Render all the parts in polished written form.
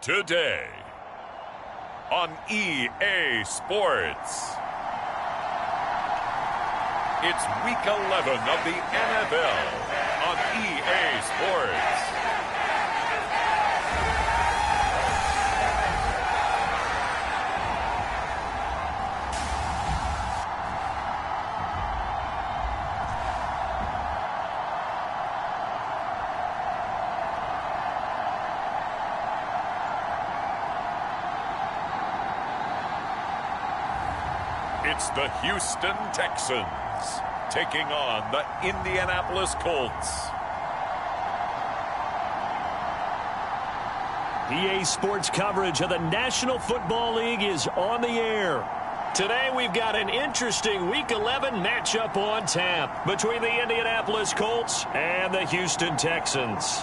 Today on EA Sports. It's Week 11 of the NFL on EA Sports. It's the Houston Texans taking on the Indianapolis Colts. EA Sports coverage of the National Football League is on the air. Today we've got an interesting Week 11 matchup on tap between the Indianapolis Colts and the Houston Texans.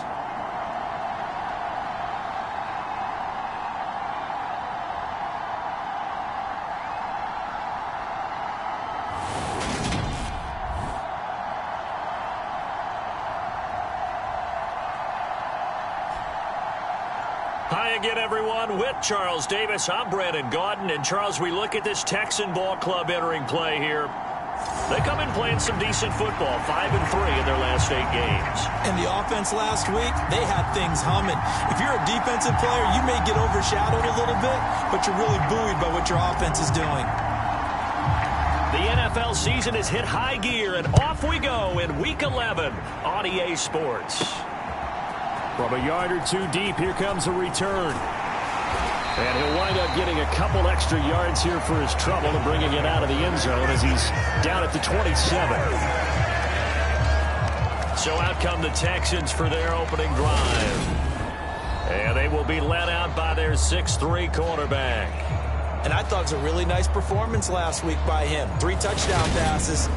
Hi again, everyone. With Charles Davis, I'm Brandon Gaudin. And, Charles, we look at this Texan ball club entering play here. They come in playing some decent football, 5-3 in their last 8 games. And the offense last week, they had things humming. If you're a defensive player, you may get overshadowed a little bit, but you're really buoyed by what your offense is doing. The NFL season has hit high gear, and off we go in Week 11 on EA Sports. From a yard or two deep, here comes a return. And he'll wind up getting a couple extra yards here for his trouble and bringing it out of the end zone as he's down at the 27. So out come the Texans for their opening drive. And they will be led out by their 6'3" quarterback. And I thought it was a really nice performance last week by him. 3 touchdown passes.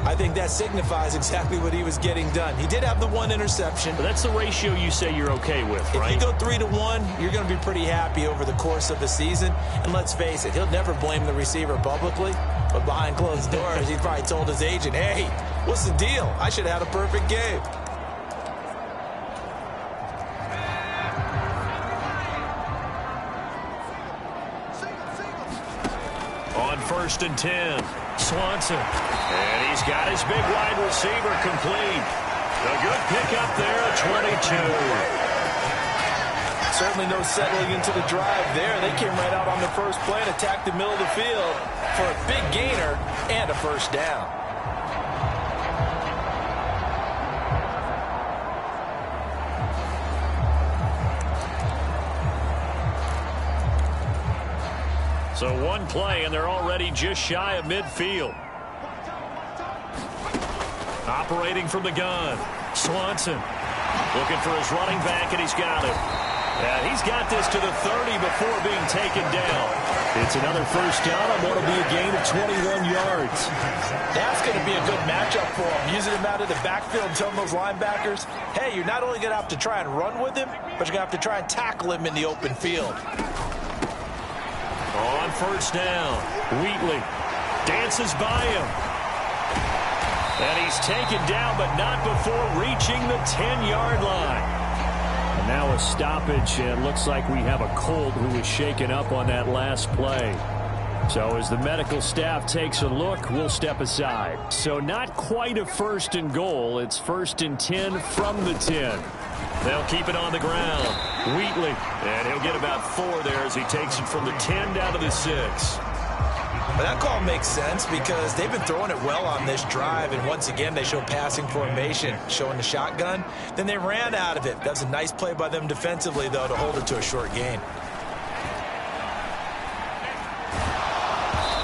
I think that signifies exactly what he was getting done. He did have the 1 interception. But that's the ratio you say you're okay with, right? If you go 3-1, you're going to be pretty happy over the course of the season. And let's face it, he'll never blame the receiver publicly. But behind closed doors, he probably told his agent, hey, what's the deal? I should have had a perfect game. On 1st and 10, Swanson. And he's got his big wide receiver complete. A good pickup there at 22. Certainly no settling into the drive there. They came right out on the first play and attacked the middle of the field for a big gainer and a first down. So 1 play, and they're already just shy of midfield. Operating from the gun, Swanson. Looking for his running back, and he's got it. And he's got this to the 30 before being taken down. It's another first down on what will be a gain of 21 yards. That's going to be a good matchup for him. Using him out of the backfield, telling those linebackers, hey, you're not only going to have to try and run with him, but you're going to have to try and tackle him in the open field. On first down, Wheatley dances by him. And he's taken down, but not before reaching the 10-yard line. And now a stoppage, and looks like we have a Colt who was shaken up on that last play. So as the medical staff takes a look, we'll step aside. So not quite a 1st and goal. It's 1st and 10 from the 10. They'll keep it on the ground. Wheatley, and he'll get about 4 there as he takes it from the 10 down to the 6. But that call makes sense because they've been throwing it well on this drive, and once again they show passing formation, showing the shotgun. Then they ran out of it. That was a nice play by them defensively, though, to hold it to a short gain.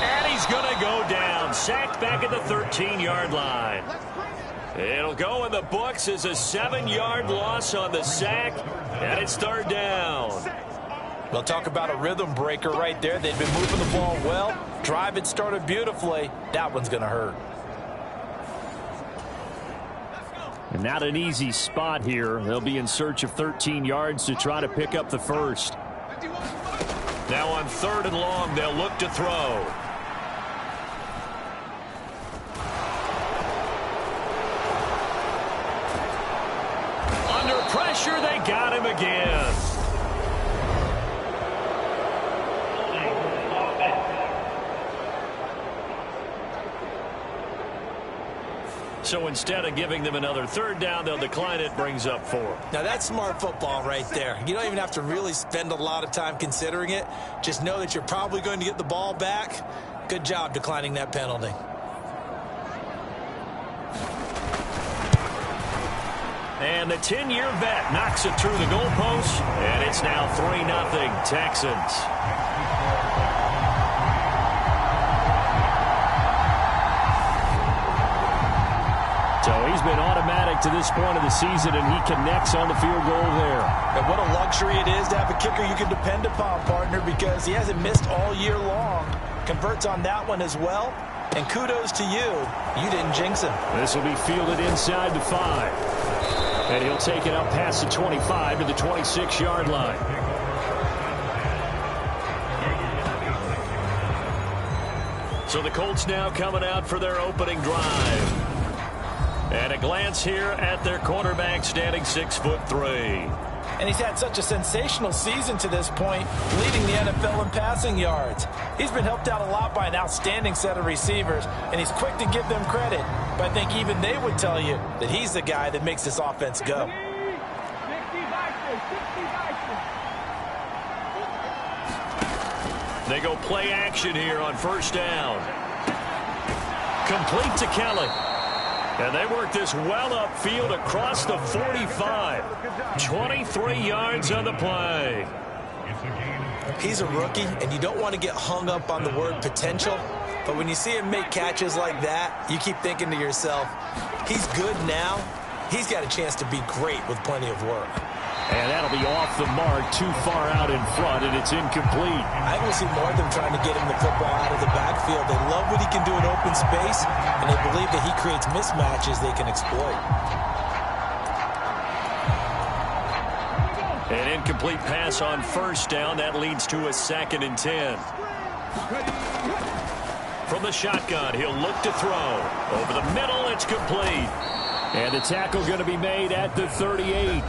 And he's going to go down, sacked back at the 13-yard line. It'll go in the books as a 7-yard loss on the sack, and it's 3rd down. We'll talk about a rhythm breaker right there. They've been moving the ball well. Drive had started beautifully. That one's going to hurt. And not an easy spot here. They'll be in search of 13 yards to try to pick up the first. Now on 3rd and long, they'll look to throw. Under pressure, they got him again. So instead of giving them another third down, they'll decline it, brings up 4. Now, that's smart football right there. You don't even have to really spend a lot of time considering it. Just know that you're probably going to get the ball back. Good job declining that penalty. And the 10-year vet knocks it through the goalpost, and it's now 3-0 Texans. So he's been automatic to this point of the season, and he connects on the field goal there. And what a luxury it is to have a kicker you can depend upon, partner, because he hasn't missed all year long. Converts on that one as well. And kudos to you. You didn't jinx him. This will be fielded inside the 5. And he'll take it up past the 25 to the 26-yard line. So the Colts now coming out for their opening drive. And a glance here at their quarterback, standing 6'3". And he's had such a sensational season to this point, leading the NFL in passing yards. He's been helped out a lot by an outstanding set of receivers, and he's quick to give them credit. But I think even they would tell you that he's the guy that makes this offense go. They go play action here on first down. Complete to Kelly. And they work this well upfield across the 45. 23 yards on the play. He's a rookie, and you don't want to get hung up on the word potential. But when you see him make catches like that, you keep thinking to yourself, he's good now. He's got a chance to be great with plenty of work. And that'll be off the mark, too far out in front, and it's incomplete. I will see more of them trying to get him the football out of the backfield. They love what he can do in open space, and they believe that he creates mismatches they can exploit. An incomplete pass on first down. That leads to a 2nd and 10. From the shotgun, he'll look to throw. Over the middle, it's complete. And the tackle going to be made at the 38.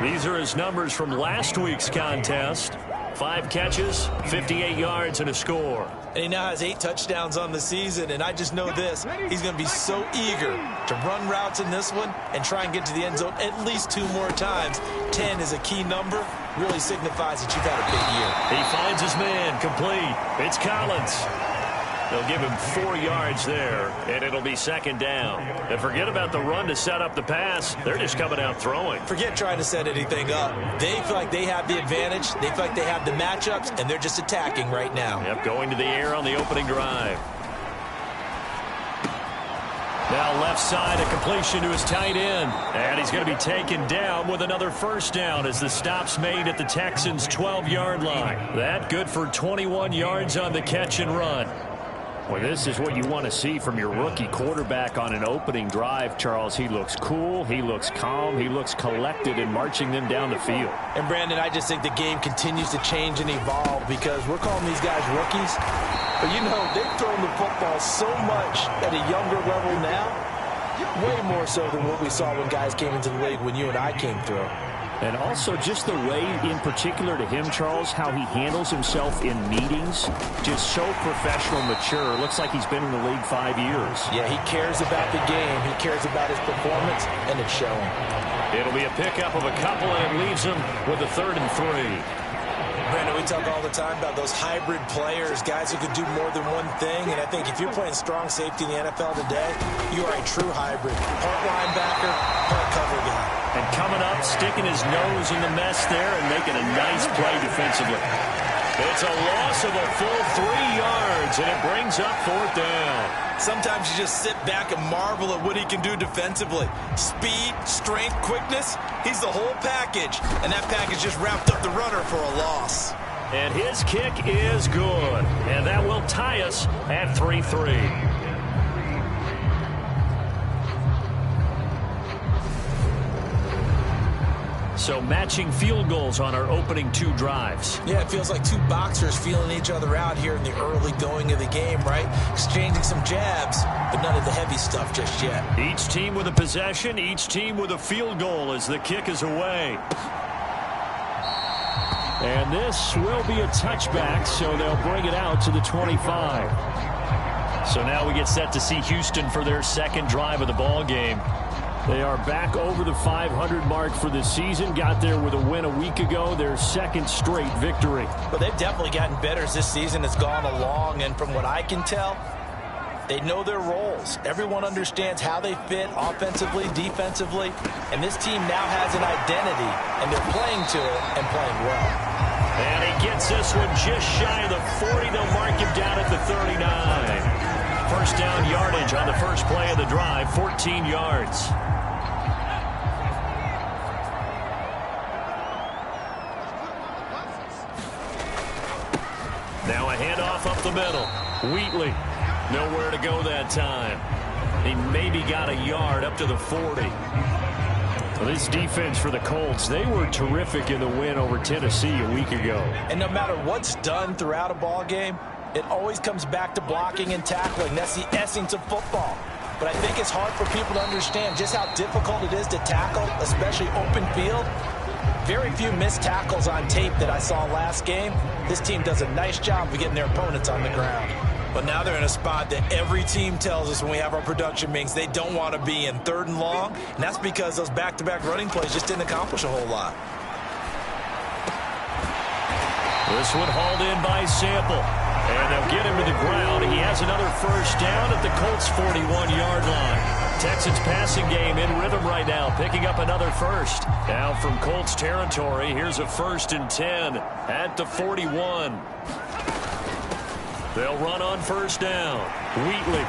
These are his numbers from last week's contest. 5 catches, 58 yards, and a score. And he now has 8 touchdowns on the season, and I just know this. He's going to be so eager to run routes in this one and try and get to the end zone at least 2 more times. 10 is a key number. Really signifies that you've had a big year. He finds his man, complete. It's Collins. They'll give him 4 yards there, and it'll be 2nd down. And forget about the run to set up the pass. They're just coming out throwing. Forget trying to set anything up. They feel like they have the advantage. They feel like they have the matchups, and they're just attacking right now. Yep, going to the air on the opening drive. Now left side, a completion to his tight end. And he's going to be taken down with another first down as the stop's made at the Texans' 12-yard line. That good for 21 yards on the catch and run. Well, this is what you want to see from your rookie quarterback on an opening drive, Charles. He looks cool, he looks calm, he looks collected in marching them down the field. And, Brandon, I just think the game continues to change and evolve because we're calling these guys rookies. But, you know, they've thrown the football so much at a younger level now, way more so than what we saw when guys came into the league when you and I came through. And also just the way, in particular to him, Charles, how he handles himself in meetings. Just so professional, mature. Looks like he's been in the league 5 years. Yeah, he cares about the game. He cares about his performance, and it's showing. It'll be a pickup of a couple, and it leaves him with a 3rd and 3. Brandon, we talk all the time about those hybrid players, guys who can do more than one thing. And I think if you're playing strong safety in the NFL today, you are a true hybrid. Part linebacker, part cover guy. And coming up, sticking his nose in the mess there and making a nice play defensively. It's a loss of a full 3 yards, and it brings up 4th down. Sometimes you just sit back and marvel at what he can do defensively. Speed, strength, quickness, he's the whole package. And that package just wrapped up the runner for a loss. And his kick is good. And that will tie us at 3-3. So matching field goals on our opening 2 drives. Yeah, it feels like 2 boxers feeling each other out here in the early going of the game, right? Exchanging some jabs, but none of the heavy stuff just yet. Each team with a possession, each team with a field goal as the kick is away. And this will be a touchback, so they'll bring it out to the 25. So now we get set to see Houston for their second drive of the ball game. They are back over the 500 mark for the season. Got there with a win a week ago, their second straight victory. But they've definitely gotten better as this season has gone along, and from what I can tell, they know their roles. Everyone understands how they fit offensively, defensively, and this team now has an identity, and they're playing to it and playing well. And he gets this one just shy of the 40. They'll mark him down at the 39. First down yardage on the first play of the drive, 14 yards. Now a handoff up the middle. Wheatley, nowhere to go that time. He maybe got a yard up to the 40. Well, this defense for the Colts, they were terrific in the win over Tennessee a week ago. And no matter what's done throughout a ball game, it always comes back to blocking and tackling. That's the essence of football. But I think it's hard for people to understand just how difficult it is to tackle, especially open field. Very few missed tackles on tape that I saw last game. This team does a nice job of getting their opponents on the ground. But now they're in a spot that every team tells us when we have our production meetings they don't want to be in, 3rd and long. And that's because those back-to-back running plays just didn't accomplish a whole lot. This one hauled in by Sample. And they'll get him to the ground. He has another first down at the Colts' 41-yard line. Texans passing game in rhythm right now, picking up another first. Now from Colts territory, here's a 1st and 10 at the 41. They'll run on first down. Wheatley.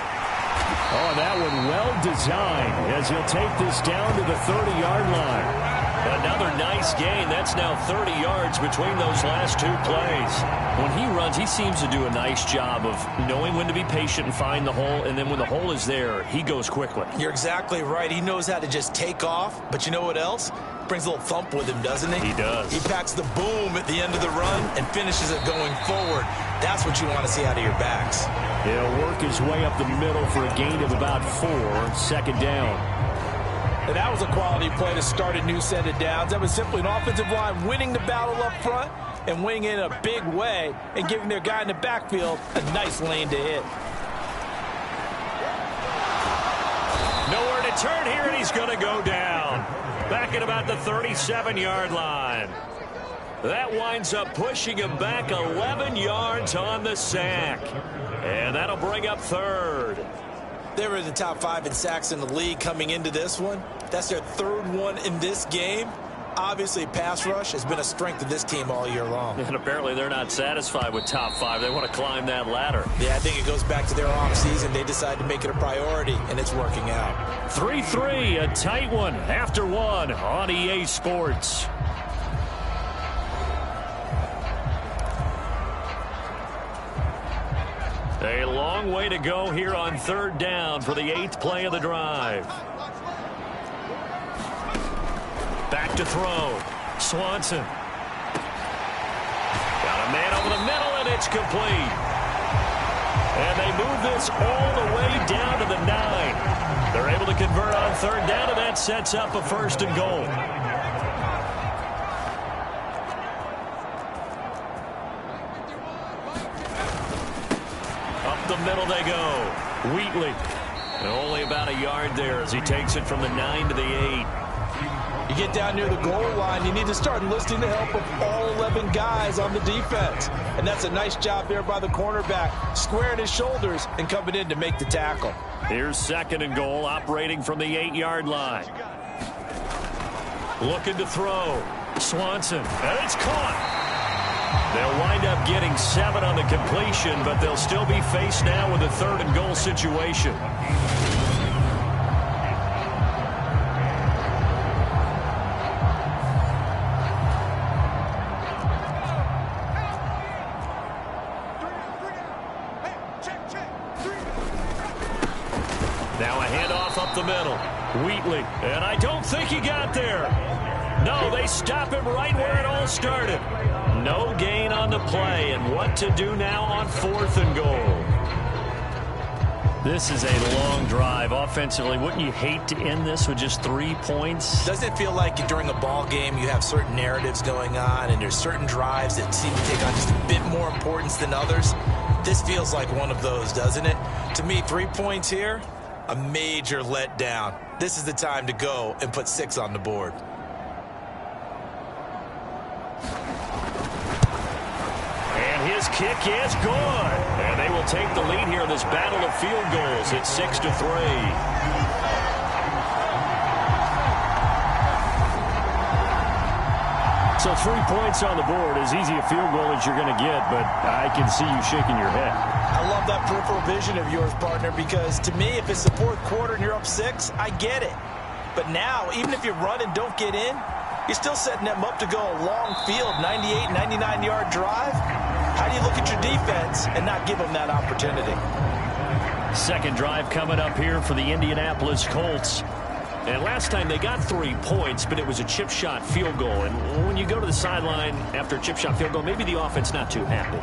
Oh, that one well designed as he'll take this down to the 30-yard line. Another nice gain. That's now 30 yards between those last 2 plays. When he runs, he seems to do a nice job of knowing when to be patient and find the hole, and then when the hole is there, he goes quickly. You're exactly right. He knows how to just take off, but you know what else? Brings a little thump with him, doesn't he? He does. He packs the boom at the end of the run and finishes it going forward. That's what you want to see out of your backs. He'll work his way up the middle for a gain of about 4, 2nd down. And that was a quality play to start a new set of downs. That was simply an offensive line winning the battle up front and winning in a big way and giving their guy in the backfield a nice lane to hit. Nowhere to turn here, and he's going to go down. Back at about the 37-yard line. That winds up pushing him back 11 yards on the sack. And that'll bring up 3rd. They were in the top 5 in sacks in the league coming into this one. That's their 3rd one in this game. Obviously, pass rush has been a strength of this team all year long. And apparently they're not satisfied with top 5. They want to climb that ladder. Yeah, I think it goes back to their offseason. They decided to make it a priority, and it's working out. 3-3, a tight one after 1 on EA Sports. A long way to go here on 3rd down for the 8th play of the drive. Back to throw. Swanson. Got a man over the middle, and it's complete. And they move this all the way down to the 9. They're able to convert on 3rd down, and that sets up a 1st and goal. The middle they go. Wheatley. And only about a yard there as he takes it from the 9 to the 8. You get down near the goal line, you need to start enlisting the help of all 11 guys on the defense. And that's a nice job there by the cornerback, squaring his shoulders and coming in to make the tackle. Here's 2nd and goal, operating from the 8-yard line. Looking to throw. Swanson. And it's caught. They'll wind up getting 7 on the completion, but they'll still be faced now with a 3rd and goal situation. Now a handoff up the middle. Wheatley, and I don't think he got there. No, they stop him right where it all started. No gain on the play, and what to do now on 4th and goal. This is a long drive offensively. Wouldn't you hate to end this with just 3 points? Doesn't it feel like during a ball game you have certain narratives going on and there's certain drives that seem to take on just a bit more importance than others? This feels like one of those, doesn't it? To me, 3 points here, a major letdown. This is the time to go and put 6 on the board. And his kick is good. And they will take the lead here in this battle of field goals at 6-3. So 3 points on the board, as easy a field goal as you're going to get, but I can see you shaking your head. I love that peripheral vision of yours, partner, because to me, if it's the fourth quarter and you're up 6, I get it. But now, even if you run and don't get in, you're still setting them up to go a long field, 98, 99-yard drive. How do you look at your defense and not give them that opportunity? Second drive coming up here for the Indianapolis Colts. And last time they got 3 points, but it was a chip shot field goal. And when you go to the sideline after a chip shot field goal, maybe the offense not too happy.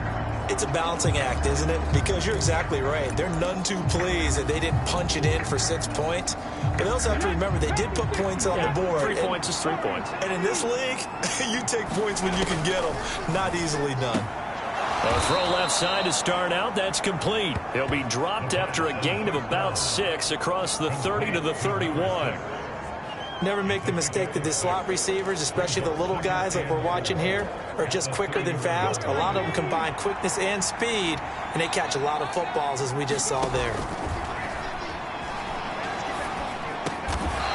It's a balancing act, isn't it? Because you're exactly right. They're none too pleased that they didn't punch it in for 6 points. But they also have to remember they did put points on the board. 3 points is 3 points. And in this league, you take points when you can get them. Not easily done. A throw left side to start out. That's complete. He'll be dropped after a gain of about 6 across the 30 to the 31. Never make the mistake that the slot receivers, especially the little guys like we're watching here, are just quicker than fast. A lot of them combine quickness and speed, and they catch a lot of footballs, as we just saw there.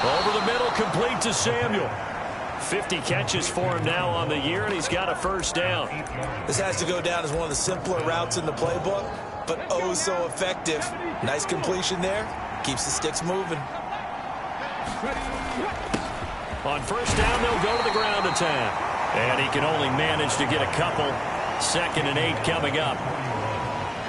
Over the middle, complete to Samuel. 50 catches for him now on the year, and he's got a first down. This has to go down as one of the simpler routes in the playbook, but oh so effective. Nice completion there. Keeps the sticks moving. On first down, they'll go to the ground attack. And he can only manage to get a couple. 2nd and 8 coming up.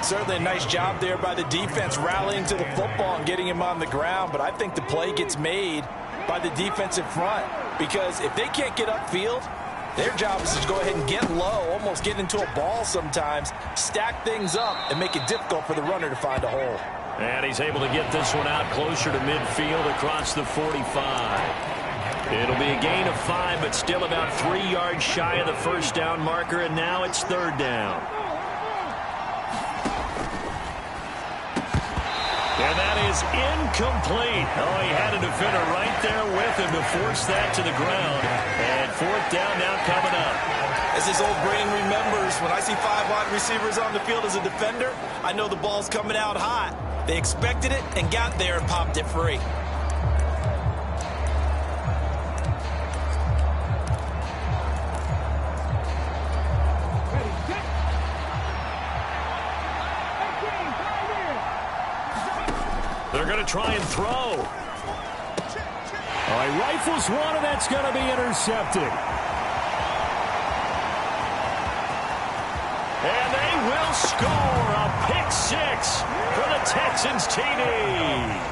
Certainly a nice job there by the defense rallying to the football and getting him on the ground, but I think the play gets made by the defensive front, because if they can't get upfield, their job is to go ahead and get low, almost get into a ball sometimes, stack things up, and make it difficult for the runner to find a hole. And he's able to get this one out closer to midfield across the 45. It'll be a gain of 5, but still about 3 yards shy of the first down marker, and now it's 3rd down. And that is incomplete. Oh, he had a defender right there with him to force that to the ground. And 4th down now coming up. As his old brain remembers, when I see 5 wide receivers on the field as a defender, I know the ball's coming out hot. They expected it and got there and popped it free. They're going to try and throw. Oh, he rifles one, and that's going to be intercepted. And they will score a pick 6 for the Texans TD.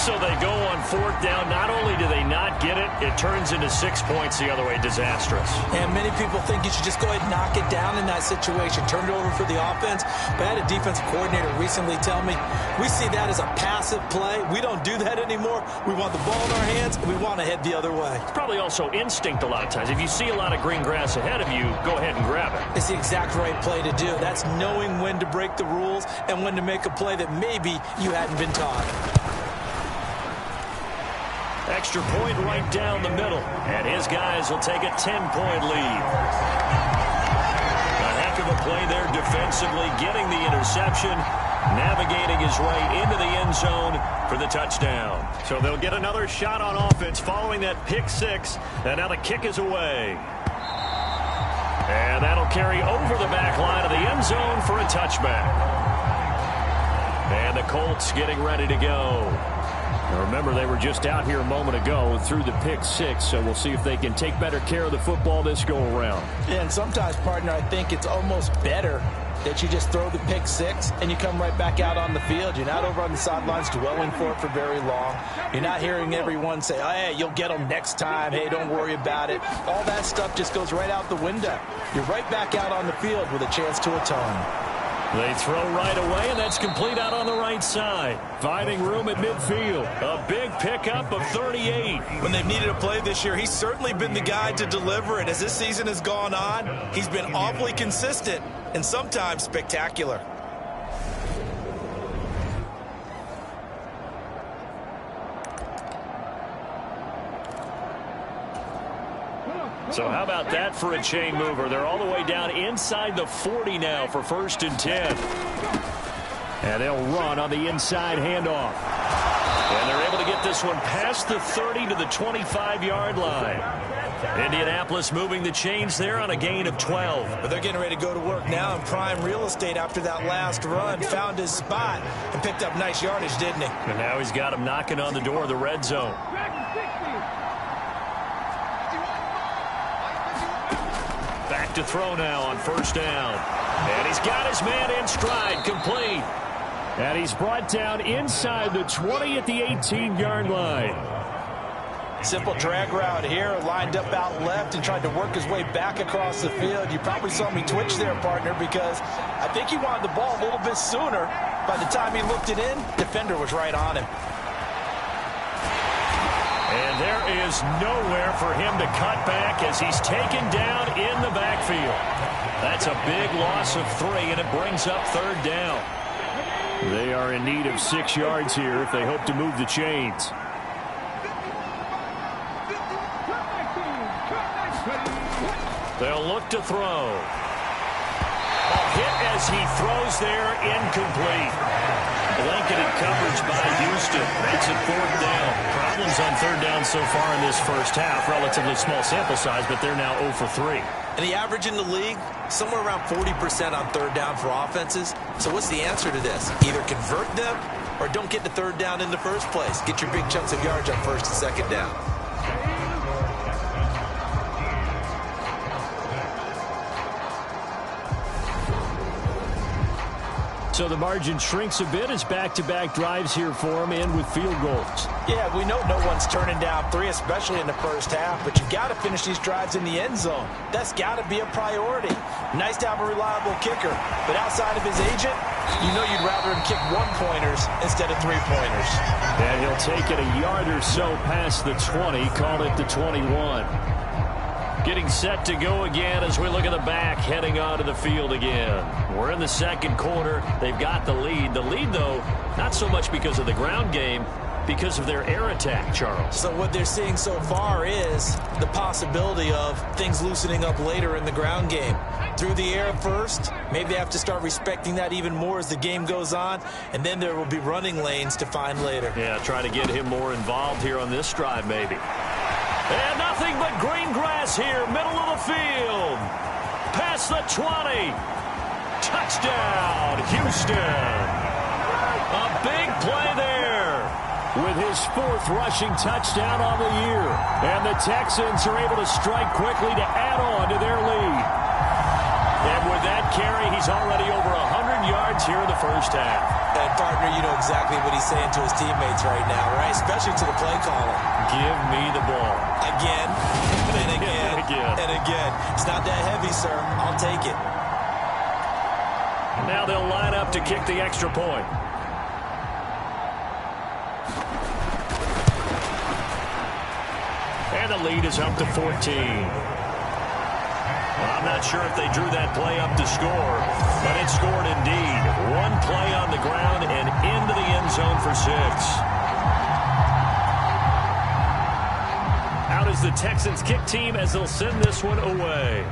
So they go on 4th down. Not only do they not get it, it turns into 6 points the other way. Disastrous. And many people think you should just go ahead and knock it down in that situation. Turn it over for the offense. But I had a defensive coordinator recently tell me, we see that as a passive play. We don't do that anymore. We want the ball in our hands, and we want to head the other way. It's probably also instinct a lot of times. If you see a lot of green grass ahead of you, go ahead and grab it. It's the exact right play to do. That's knowing when to break the rules and when to make a play that maybe you hadn't been taught. Extra point right down the middle. And his guys will take a 10-point lead. A heck of a play there defensively, getting the interception, navigating his way into the end zone for the touchdown. So they'll get another shot on offense following that pick 6. And now the kick is away. And that'll carry over the back line of the end zone for a touchback. And the Colts getting ready to go. Now remember, they were just out here a moment ago through the pick 6, so we'll see if they can take better care of the football this go-around. Yeah, and sometimes, partner, I think it's almost better that you just throw the pick 6 and you come right back out on the field. You're not over on the sidelines dwelling for it for very long. You're not hearing everyone say, oh, hey, you'll get them next time. Hey, don't worry about it. All that stuff just goes right out the window. You're right back out on the field with a chance to atone. They throw right away, and that's complete out on the right side. Finding room at midfield. A big pickup of 38. When they've needed a play this year, he's certainly been the guy to deliver it. As this season has gone on, he's been awfully consistent and sometimes spectacular. So how about that for a chain mover? They're all the way down inside the 40 now for 1st and 10. And they'll run on the inside handoff. And they're able to get this one past the 30 to the 25-yard line. Indianapolis moving the chains there on a gain of 12. But they're getting ready to go to work now in prime real estate after that last run. Found his spot and picked up nice yardage, didn't he? And now he's got him knocking on the door of the red zone. Back to throw now on 1st down. And he's got his man in stride, complete. And he's brought down inside the 20 at the 18-yard line. Simple drag route here, lined up out left and tried to work his way back across the field. You probably saw me twitch there, partner, because I think he wanted the ball a little bit sooner. By the time he looked it in, defender was right on him. And there is nowhere for him to cut back as he's taken down in the backfield. That's a big loss of 3, and it brings up 3rd down. They are in need of 6 yards here if they hope to move the chains. They'll look to throw. A hit as he throws there, incomplete. Blanketed coverage by Houston. Makes it 4th down. Problems on 3rd down so far in this first half. Relatively small sample size, but they're now 0 for 3. And the average in the league, somewhere around 40% on 3rd down for offenses. So what's the answer to this? Either convert them or don't get the 3rd down in the first place. Get your big chunks of yards on 1st and 2nd down. So the margin shrinks a bit as back-to-back drives here for him, and with field goals. Yeah, we know no one's turning down 3, especially in the first half, but you've got to finish these drives in the end zone. That's got to be a priority. Nice to have a reliable kicker, but outside of his agent, you know you'd rather him kick 1-pointers instead of 3-pointers. And he'll take it a yard or so past the 20, call it the 21. Getting set to go again as we look at the back, heading onto the field again. We're in the 2nd quarter. They've got the lead. The lead, though, not so much because of the ground game, because of their air attack, Charles. So what they're seeing so far is the possibility of things loosening up later in the ground game. Through the air first, maybe they have to start respecting that even more as the game goes on, and then there will be running lanes to find later. Yeah, try to get him more involved here on this drive, maybe. And nothing but green grass here, middle of the field. Past the 20. Touchdown, Houston. A big play there with his 4th rushing touchdown on the year. And the Texans are able to strike quickly to add on to their lead. And with that carry, he's already over 100 yards here in the first half. And, partner, you know exactly what he's saying to his teammates right now, right? Especially to the play caller. Give me the ball. Again, and again, and again. It's not that heavy, sir. I'll take it. Now they'll line up to kick the extra point. And the lead is up to 14. I'm not sure if they drew that play up to score, but it scored indeed. 1 play on the ground and into the end zone for 6. Out is the Texans kick team as they'll send this one away.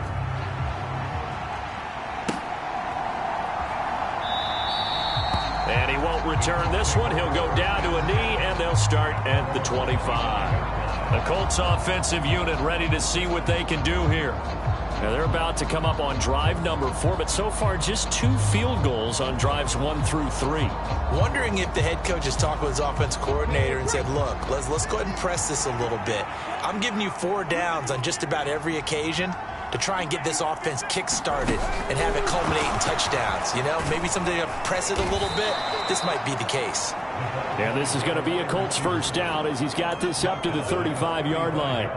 And he won't return this one. He'll go down to a knee, and they'll start at the 25. The Colts offensive unit ready to see what they can do here. Now they're about to come up on drive number 4, but so far just 2 field goals on drives 1 through 3. Wondering if the head coach has talked with his offensive coordinator and said, look, let's go ahead and press this a little bit. I'm giving you 4 downs on just about every occasion to try and get this offense kick-started and have it culminate in touchdowns. You know, maybe something to press it a little bit. This might be the case. Yeah, this is going to be a Colts 1st down as he's got this up to the 35-yard line.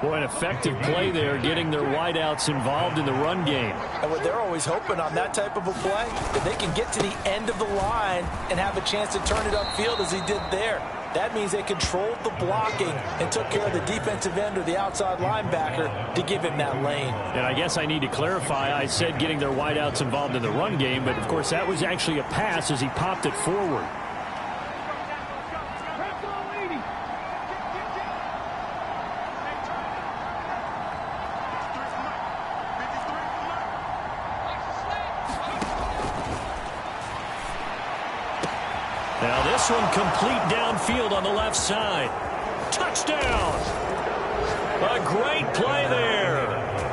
Boy, an effective play there, getting their wideouts involved in the run game. And what they're always hoping on that type of a play, that they can get to the end of the line and have a chance to turn it upfield as he did there. That means they controlled the blocking and took care of the defensive end or the outside linebacker to give him that lane. And I guess I need to clarify, I said getting their wideouts involved in the run game, but of course that was actually a pass as he popped it forward. Now this one complete downfield on the left side. Touchdown! A great play there.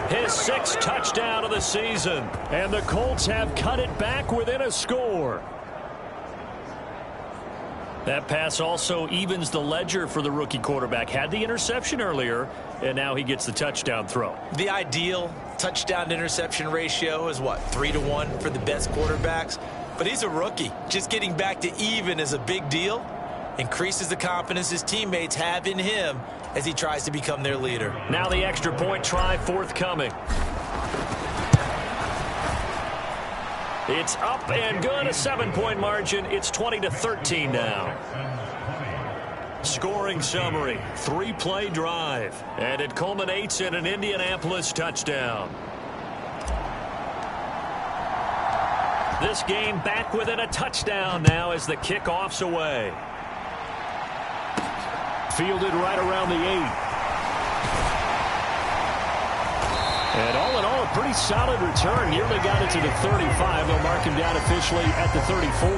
His 6th touchdown of the season. And the Colts have cut it back within a score. That pass also evens the ledger for the rookie quarterback. Had the interception earlier, and now he gets the touchdown throw. The ideal touchdown-interception ratio is what, 3-to-1 for the best quarterbacks? But he's a rookie. Just getting back to even is a big deal. Increases the confidence his teammates have in him as he tries to become their leader. Now the extra point try forthcoming. It's up and good, a 7-point margin. It's 20-13 now. Scoring summary, 3-play drive, and it culminates in an Indianapolis touchdown. This game back within a touchdown now as the kickoff's away. Fielded right around the 8. And all in all, a pretty solid return. Nearly got it to the 35. They'll mark him down officially at the 34.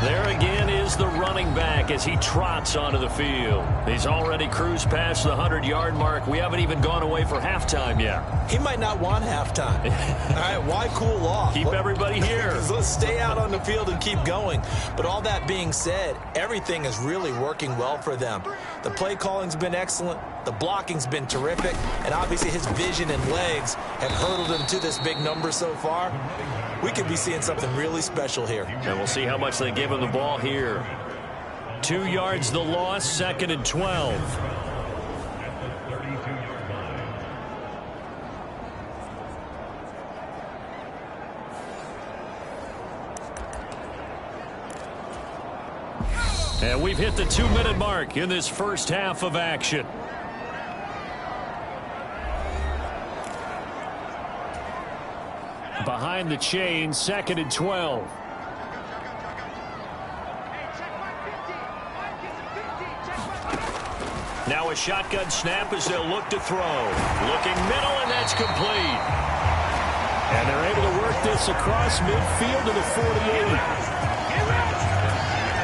There again is the running back as he trots onto the field. He's already cruised past the 100-yard mark. We haven't even gone away for halftime yet. He might not want halftime. All right, why cool off? Keep everybody here. Let's stay out on the field and keep going. But all that being said, everything is really working well for them. The play calling's been excellent. The blocking's been terrific. And obviously his vision and legs have hurdled him to this big number so far. We could be seeing something really special here. And we'll see how much they give him the ball here. 2 yards the loss, 2nd and 12. And we've hit the 2-minute mark in this first half of action. Behind the chain, 2nd and 12. Now a shotgun snap as they'll look to throw. Looking middle, and that's complete. And they're able to work this across midfield to the 48.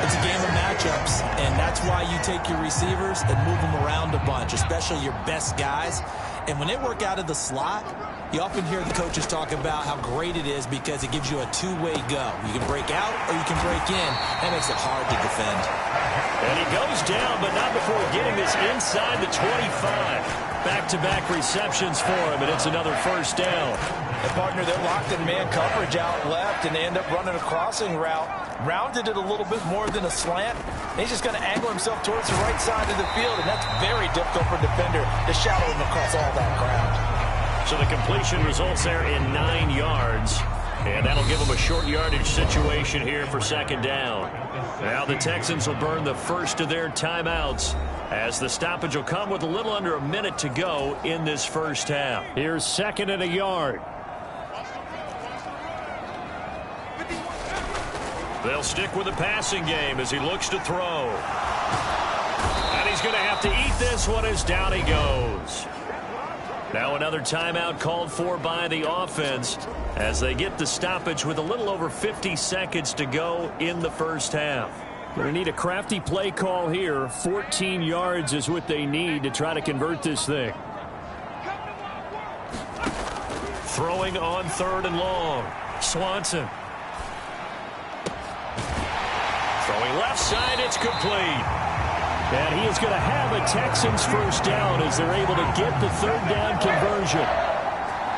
It's a game of matchups, and that's why you take your receivers and move them around a bunch, especially your best guys. And when they work out of the slot, you often hear the coaches talk about how great it is because it gives you a two-way go. You can break out or you can break in. That makes it hard to defend. And he goes down, but not before getting this inside the 25. Back-to-back receptions for him, and it's another first down. And partner, they're locked in man coverage out left, and they end up running a crossing route. Rounded it a little bit more than a slant. And he's just going to angle himself towards the right side of the field, and that's very difficult for a defender to shadow him across all that ground. So the completion results there in 9 yards. And that'll give them a short yardage situation here for 2nd down. Now the Texans will burn the first of their timeouts as the stoppage will come with a little under a minute to go in this first half. Here's 2nd and a yard. They'll stick with the passing game as he looks to throw. And he's going to have to eat this one as down he goes. Now another timeout called for by the offense as they get the stoppage with a little over 50 seconds to go in the first half. Going to need a crafty play call here. 14 yards is what they need to try to convert this thing. Throwing on 3rd and long. Swanson. Throwing left side, it's complete. And he is going to have a Texans first down as they're able to get the 3rd down conversion.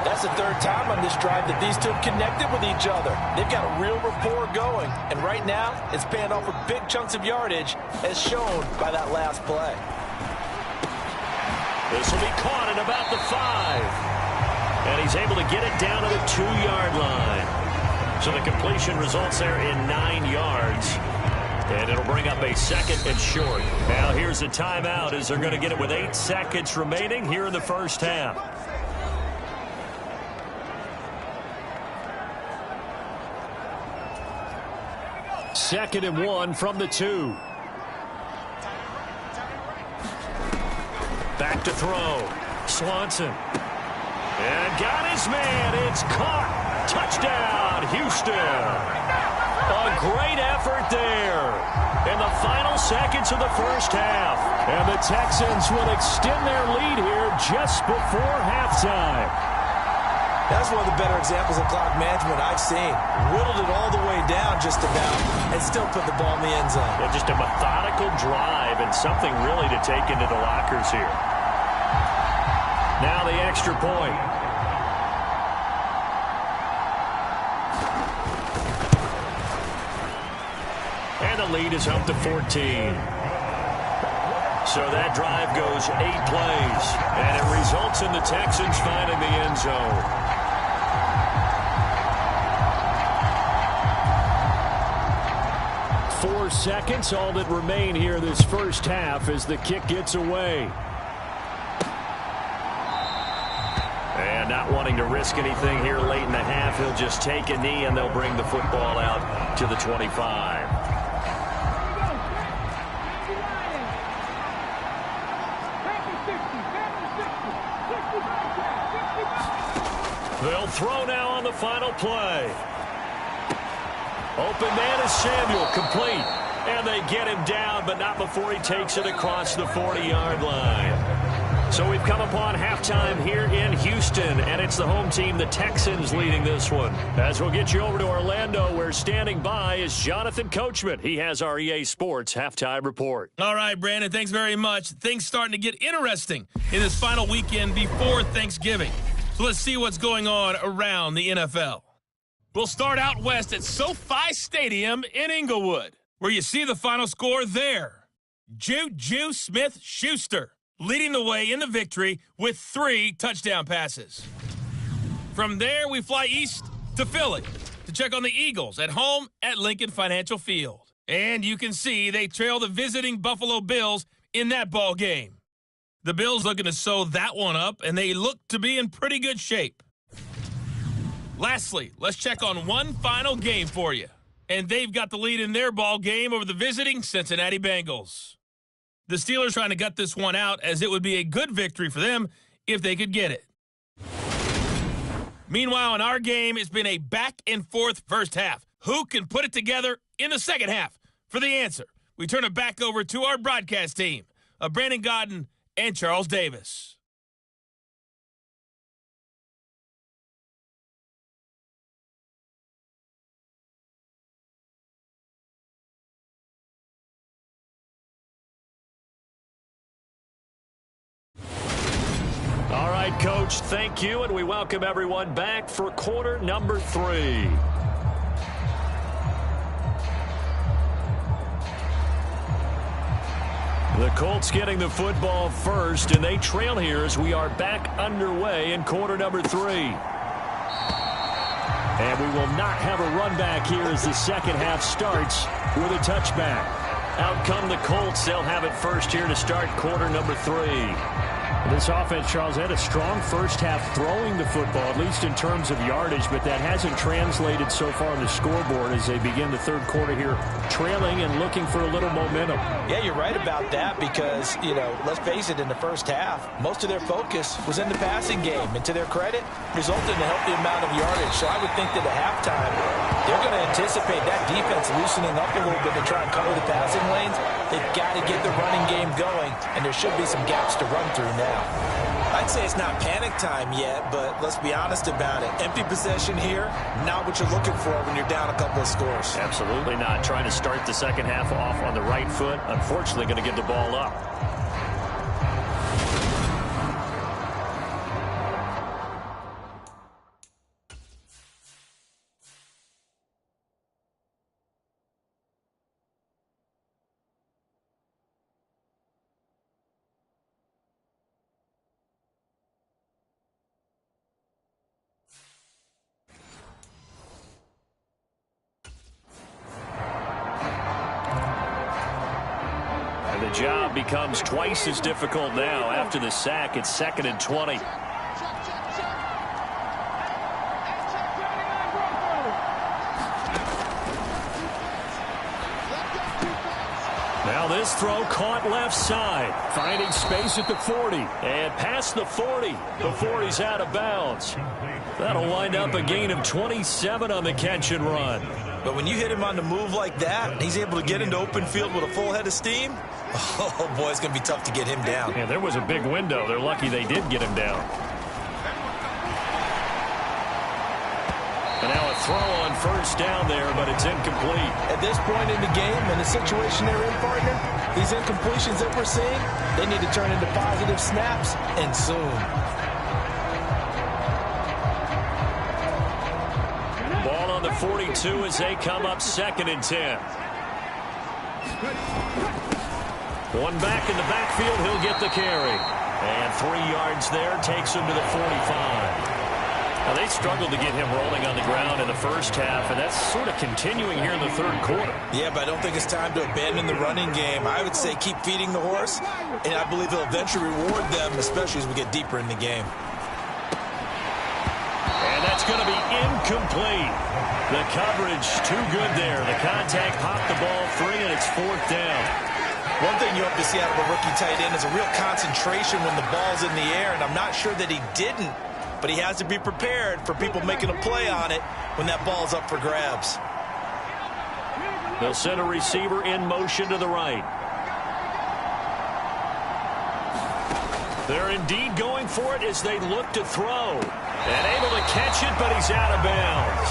That's the 3rd time on this drive that these two have connected with each other. They've got a real rapport going. And right now, it's paying off with big chunks of yardage as shown by that last play. This will be caught at about the 5. And he's able to get it down to the 2-yard line. So the completion results there in 9 yards. And it'll bring up a 2nd and short. Now here's a timeout as they're going to get it with 8 seconds remaining here in the first half. Second and 1 from the 2. Back to throw. Swanson. And got his man. It's caught. Touchdown, Houston. A great effort there in the final seconds of the first half. And the Texans will extend their lead here just before halftime. That's one of the better examples of clock management I've seen. Whittled it all the way down just about and still put the ball in the end zone. Yeah, just a methodical drive and something really to take into the lockers here. Now the extra point. And the lead is up to 14. So that drive goes 8 plays. And it results in the Texans finding the end zone. 4 seconds, all that remain here this first half as the kick gets away. And not wanting to risk anything here late in the half, he'll just take a knee and they'll bring the football out to the 25. They'll throw now on the final play. Open man is Samuel, complete. And they get him down, but not before he takes it across the 40-yard line. So we've come upon halftime here in Houston, and it's the home team, the Texans, leading this one. As we'll get you over to Orlando, where standing by is Jonathan Coachman. He has our EA Sports halftime report. All right, Brandon, thanks very much. Things starting to get interesting in this final weekend before Thanksgiving. So let's see what's going on around the NFL. We'll start out west at SoFi Stadium in Inglewood, where you see the final score there. Juju Smith-Schuster leading the way in the victory with 3 touchdown passes. From there, we fly east to Philly to check on the Eagles at home at Lincoln Financial Field. And you can see they trail the visiting Buffalo Bills in that ball game. The Bills looking to sew that one up, and they look to be in pretty good shape. Lastly, let's check on one final game for you. And they've got the lead in their ball game over the visiting Cincinnati Bengals. The Steelers trying to gut this one out, as it would be a good victory for them if they could get it. Meanwhile, in our game, it's been a back-and-forth first half. Who can put it together in the second half? For the answer, we turn it back over to our broadcast team of Brandon Godden and Charles Davis. All right, Coach, thank you, and we welcome everyone back for quarter number 3. The Colts getting the football first, and they trail here as we are back underway in quarter number 3. And we will not have a run back here as the second half starts with a touchback. Out come the Colts. They'll have it first here to start quarter number 3. This offense, Charles, had a strong first half throwing the football, at least in terms of yardage, but that hasn't translated so far on the scoreboard as they begin the third quarter here, trailing and looking for a little momentum. Yeah, you're right about that because, let's face it, in the first half, most of their focus was in the passing game. And to their credit, resulted in a healthy amount of yardage. So I would think that at halftime, they're going to anticipate that defense loosening up a little bit to try and cover the passing lanes. They've got to get the running game going, and there should be some gaps to run through now. I'd say it's not panic time yet, but let's be honest about it. Empty possession here, not what you're looking for when you're down a couple of scores. Absolutely not. Trying to start the second half off on the right foot. Unfortunately, going to give the ball up. The job becomes twice as difficult now. After the sack, it's 2nd and 20. Now this throw caught left side. Finding space at the 40. And past the 40 before he's out of bounds. That'll wind up a gain of 27 on the catch and run. But when you hit him on the move like that, and he's able to get into open field with a full head of steam, oh, boy, it's going to be tough to get him down. Yeah, there was a big window. They're lucky they did get him down. And now a throw on first down there, but it's incomplete. At this point in the game, in the situation they're in, partner, these incompletions that we're seeing, they need to turn into positive snaps, and soon. Ball on the 42 as they come up 2nd and 10. One back in the backfield, he'll get the carry. And 3 yards there, takes him to the 45. Now, they struggled to get him rolling on the ground in the first half, and that's sort of continuing here in the 3rd quarter. Yeah, but I don't think it's time to abandon the running game. I would say keep feeding the horse, and I believe he'll eventually reward them, especially as we get deeper in the game. And that's going to be incomplete. The coverage too good there. The contact popped the ball free, and it's 4th down. One thing you hope to see out of a rookie tight end is a real concentration when the ball's in the air, and I'm not sure that he didn't. But he has to be prepared for people making a play on it when that ball's up for grabs. They'll send a receiver in motion to the right. They're indeed going for it as they look to throw. And able to catch it, but he's out of bounds.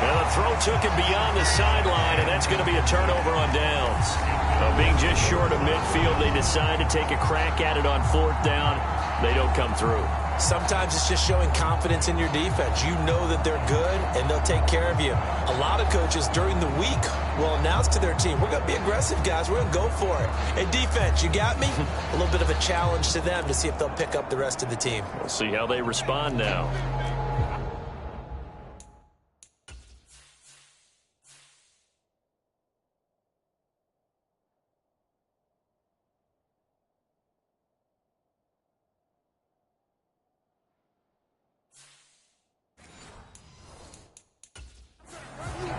And the throw took him beyond the sideline, and that's going to be a turnover on downs. Being just short of midfield, they decide to take a crack at it on 4th down. They don't come through. Sometimes it's just showing confidence in your defense. You know that they're good, and they'll take care of you. A lot of coaches during the week will announce to their team, we're going to be aggressive, guys. We're going to go for it. Hey, defense, you got me? A little bit of a challenge to them to see if they'll pick up the rest of the team. We'll see how they respond now.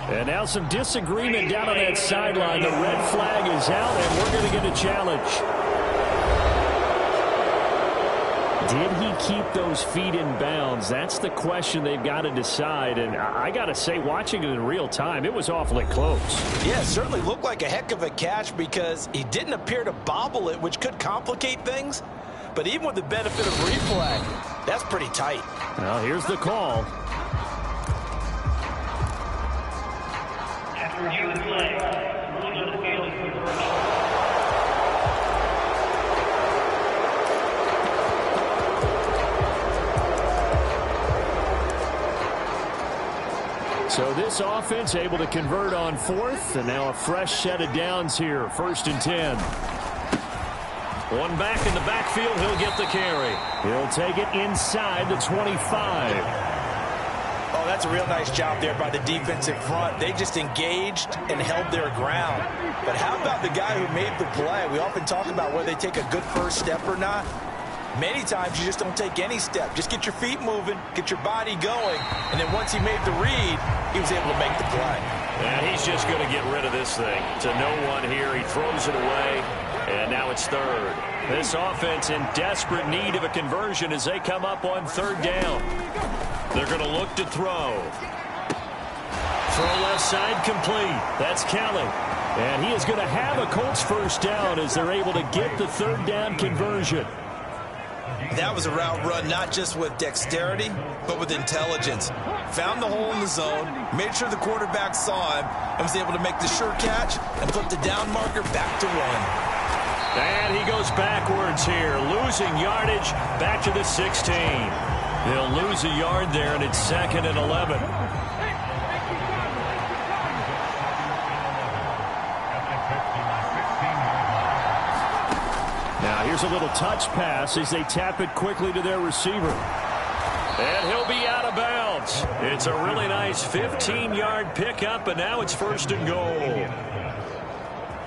And now some disagreement down on that sideline. The red flag is out, and we're going to get a challenge. Did he keep those feet in bounds? That's the question they've got to decide. And I got to say, watching it in real time, it was awfully close. Yeah, it certainly looked like a heck of a catch because he didn't appear to bobble it, which could complicate things. But even with the benefit of replay, that's pretty tight. Well, here's the call. So this offense able to convert on 4th, and now a fresh set of downs here, 1st and 10. One back in the backfield, he'll get the carry. He'll take it inside the 25. Oh, that's a real nice job there by the defensive front. They just engaged and held their ground. But how about the guy who made the play? We often talk about whether they take a good first step or not. Many times you just don't take any step. Just get your feet moving, get your body going, and then once he made the read, he was able to make the play. And he's just going to get rid of this thing. To no one here. He throws it away, and now it's 3rd. This offense in desperate need of a conversion as they come up on 3rd down. They're going to look to throw. Throw left side complete. That's Kelly. And he is going to have a Colts first down as they're able to get the 3rd down conversion. That was a route run not just with dexterity, but with intelligence. Found the hole in the zone, made sure the quarterback saw him, and was able to make the sure catch and flip the down marker back to run. And he goes backwards here, losing yardage back to the 16. He'll lose a yard there, and it's 2nd and 11. Now here's a little touch pass as they tap it quickly to their receiver. And he'll be out of bounds. It's a really nice 15-yard pickup, and now it's 1st and goal.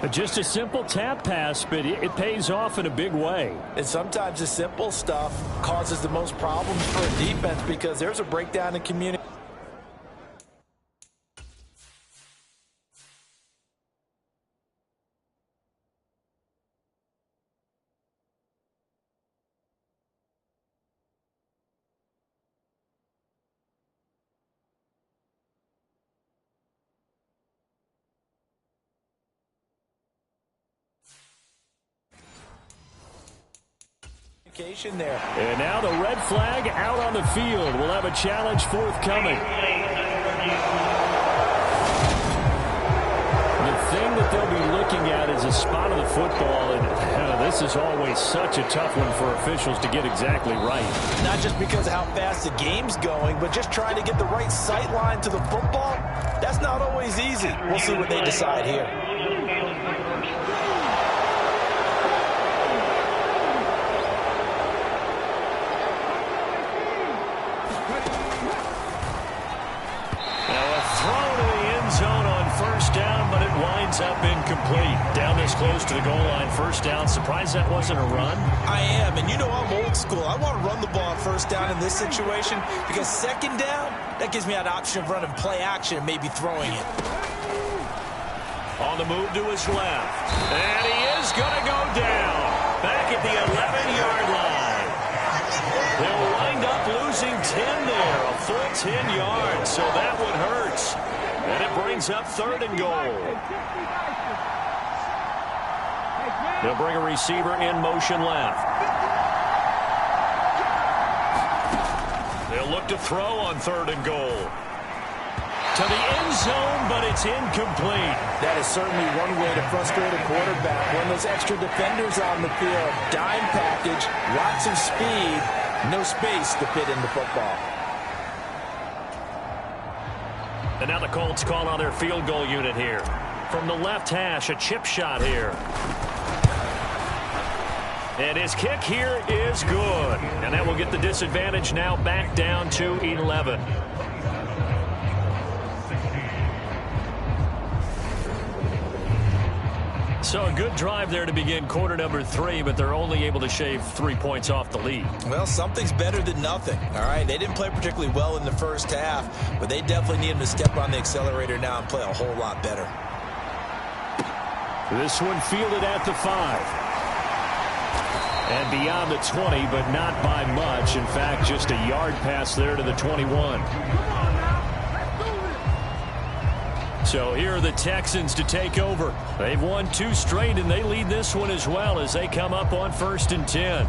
Just a simple tap pass, but it pays off in a big way. And sometimes the simple stuff causes the most problems for a defense because there's a breakdown in communication. There. And now the red flag out on the field. We'll have a challenge forthcoming. The thing that they'll be looking at is a spot of the football, and this is always such a tough one for officials to get exactly right. Not just because of how fast the game's going, but just trying to get the right sight line to the football. That's not always easy. We'll see what they decide here. Up incomplete. Down this close to the goal line. First down. Surprised that wasn't a run? I am. And you know I'm old school. I want to run the ball first down in this situation because second down, that gives me an option of running play action and maybe throwing it. On the move to his left. And he is going to go down. Back at the 11-yard line. They'll wind up losing 10 there. A full 10 yards. So that one hurts. And it brings up 3rd and goal. They'll bring a receiver in motion left. They'll look to throw on 3rd and goal. To the end zone, but it's incomplete. That is certainly one way to frustrate a quarterback. When those extra defenders on the field, dime package, lots of speed, no space to fit in the football. And now the Colts call on their field goal unit here. From the left hash, a chip shot here. And his kick here is good. And that will get the disadvantage now back down to 11. So a good drive there to begin quarter number 3, but they're only able to shave 3 points off the lead. Well, something's better than nothing, all right? They didn't play particularly well in the first half, but they definitely need him to step on the accelerator now and play a whole lot better. This one fielded at the 5. And beyond the 20, but not by much. In fact, just a yard pass there to the 21. So here are the Texans to take over. They've won 2 straight, and they lead this one as well as they come up on 1st and 10.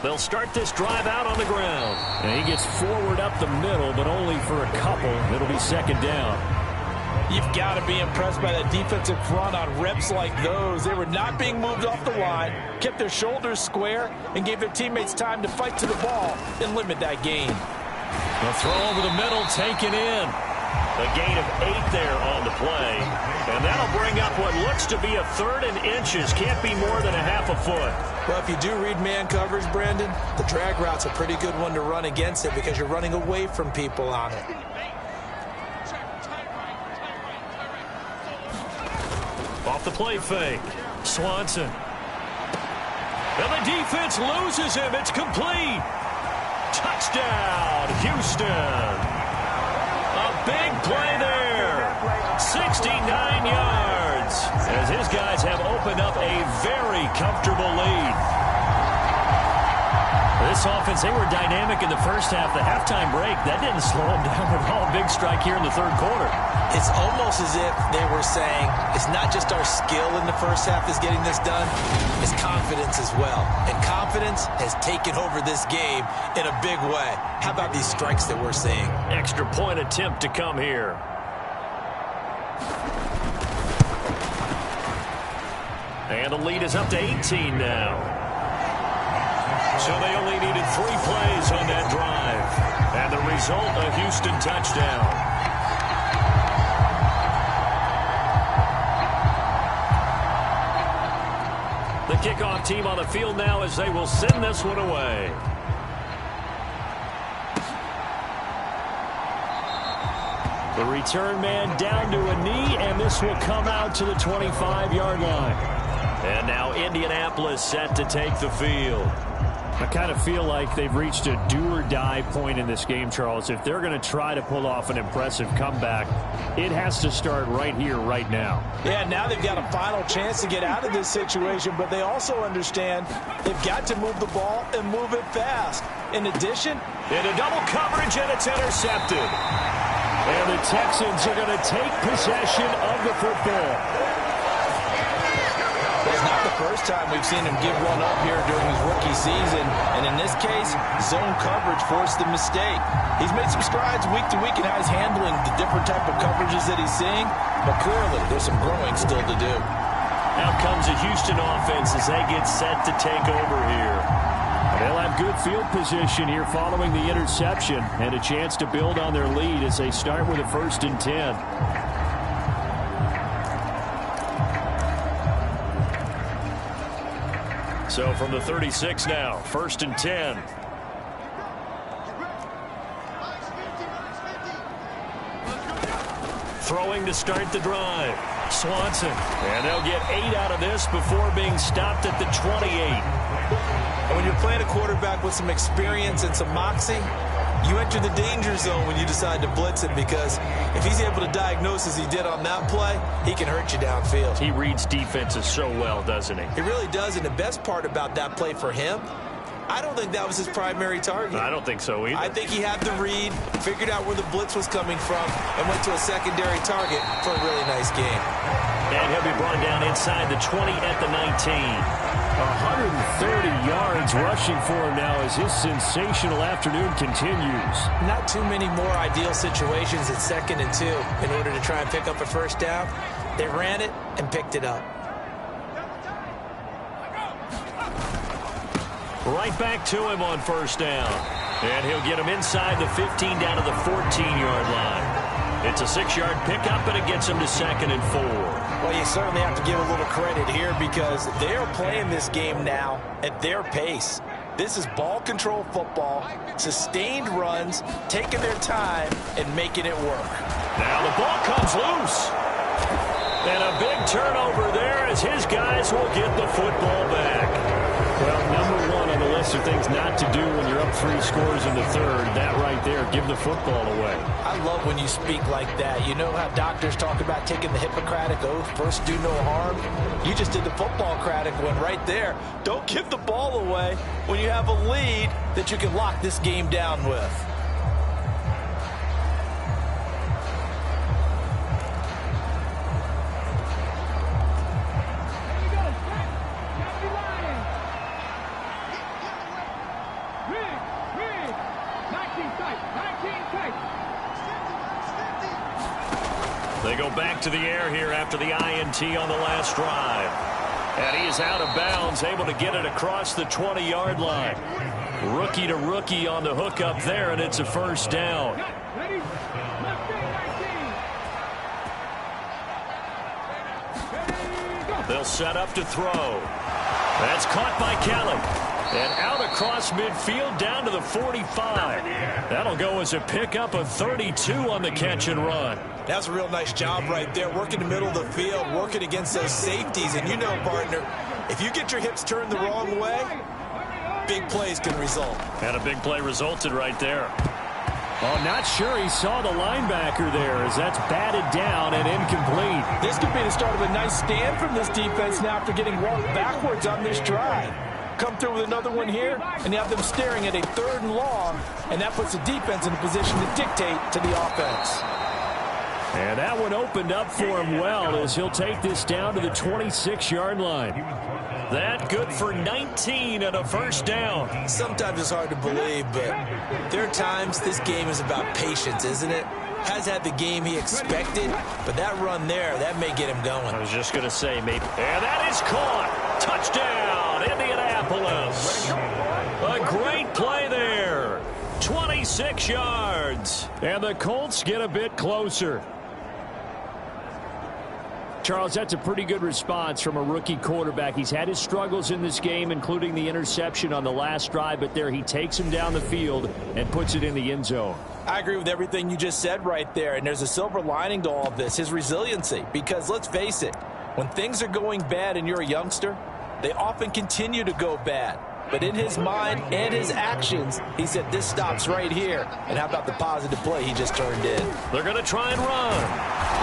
They'll start this drive out on the ground. And he gets forward up the middle, but only for a couple. It'll be 2nd down. You've got to be impressed by that defensive front on reps like those. They were not being moved off the line, kept their shoulders square, and gave their teammates time to fight to the ball and limit that gain. The throw over the middle, taken in. A gain of 8 there on the play. And that'll bring up what looks to be a 3rd and inches. Can't be more than a half a foot. Well, if you do read man coverage, Brandon, the drag route's a pretty good one to run against it because you're running away from people on it. Off the play fake. Swanson. And the defense loses him. It's complete. Touchdown, Houston. A big play there. 69 yards. As his guys have opened up a very comfortable lead. This offense, they were dynamic in the first half. The halftime break, that didn't slow them down at all. Big strike here in the 3rd quarter. It's almost as if they were saying, it's not just our skill in the first half that's getting this done, it's confidence as well. And confidence has taken over this game in a big way. How about these strikes that we're seeing? Extra point attempt to come here. And the lead is up to 18 now. So they only needed 3 plays on that drive. And the result, a Houston touchdown. kickoff team on the field now as they will send this one away. The return man down to a knee, and this will come out to the 25-yard line. And now Indianapolis set to take the field. I kind of feel like they've reached a do-or-die point in this game, Charles. If they're going to try to pull off an impressive comeback, it has to start right here, right now. Yeah, now they've got a final chance to get out of this situation, but they also understand they've got to move the ball and move it fast. In addition, into double coverage, and it's intercepted. And the Texans are going to take possession of the football. It's not the first time we've seen him give one up here during his rookie season. And in this case, zone coverage forced the mistake. He's made some strides week to week in how he's handling the different type of coverages that he's seeing. But clearly, there's some growing still to do. Out comes the Houston offense as they get set to take over here. They'll have good field position here following the interception and a chance to build on their lead as they start with a 1st and 10. So from the 36 now, 1st and 10. Throwing to start the drive. Swanson. And they'll get 8 out of this before being stopped at the 28. And when you're playing a quarterback with some experience and some moxie, you enter the danger zone when you decide to blitz him, because if he's able to diagnose as he did on that play, he can hurt you downfield. He reads defenses so well, doesn't he? He really does, and the best part about that play for him, I don't think that was his primary target. I don't think so either. I think he had the read, figured out where the blitz was coming from, and went to a secondary target for a really nice game. And he'll be brought down inside the 20 at the 19. 130 yards rushing for him now as his sensational afternoon continues. Not too many more ideal situations at 2nd and 2 in order to try and pick up a first down. They ran it and picked it up. Right back to him on 1st down. And he'll get him inside the 15 down to the 14-yard line. It's a 6-yard pickup, and it gets him to 2nd and 4. Well, you certainly have to give a little credit here because they are playing this game now at their pace. This is ball control football, sustained runs, taking their time, and making it work. Now the ball comes loose. And a big turnover there as his guys will get the football back. Well, number one on the list of things not to do when you're up 3 scores in the 3rd, that right there, give the football away. I love when you speak like that. You know how doctors talk about taking the Hippocratic oath, first do no harm? You just did the football-cratic one right there. Don't give the ball away when you have a lead that you can lock this game down with. They go back to the air here after the INT on the last drive. And he is out of bounds, able to get it across the 20-yard line. Rookie to rookie on the hook up there, and it's a 1st down. They'll set up to throw. That's caught by Kelly. And out across midfield down to the 45. That'll go as a pickup of 32 on the catch and run. That's a real nice job right there, working the middle of the field, working against those safeties. And you know, partner, if you get your hips turned the wrong way, big plays can result. And a big play resulted right there. Oh, not sure he saw the linebacker there as that's batted down and incomplete. This could be the start of a nice stand from this defense now after getting walked backwards on this drive. Come through with another one here, and you have them staring at a 3rd and long, and that puts the defense in a position to dictate to the offense. And that one opened up for him well as he'll take this down to the 26-yard line. That good for 19 and a 1st down. Sometimes it's hard to believe, but there are times this game is about patience, isn't it? Has had the game he expected, but that run there, that may get him going. I was just going to say, maybe. And that is caught. Touchdown, Indianapolis. A great play there. 26 yards. And the Colts get a bit closer. Charles, that's a pretty good response from a rookie quarterback. He's had his struggles in this game, including the interception on the last drive, but there he takes him down the field and puts it in the end zone. I agree with everything you just said right there, and there's a silver lining to all of this, his resiliency. Because let's face it, when things are going bad and you're a youngster, they often continue to go bad. But in his mind and his actions, he said, this stops right here. And how about the positive play he just turned in? They're going to try and run.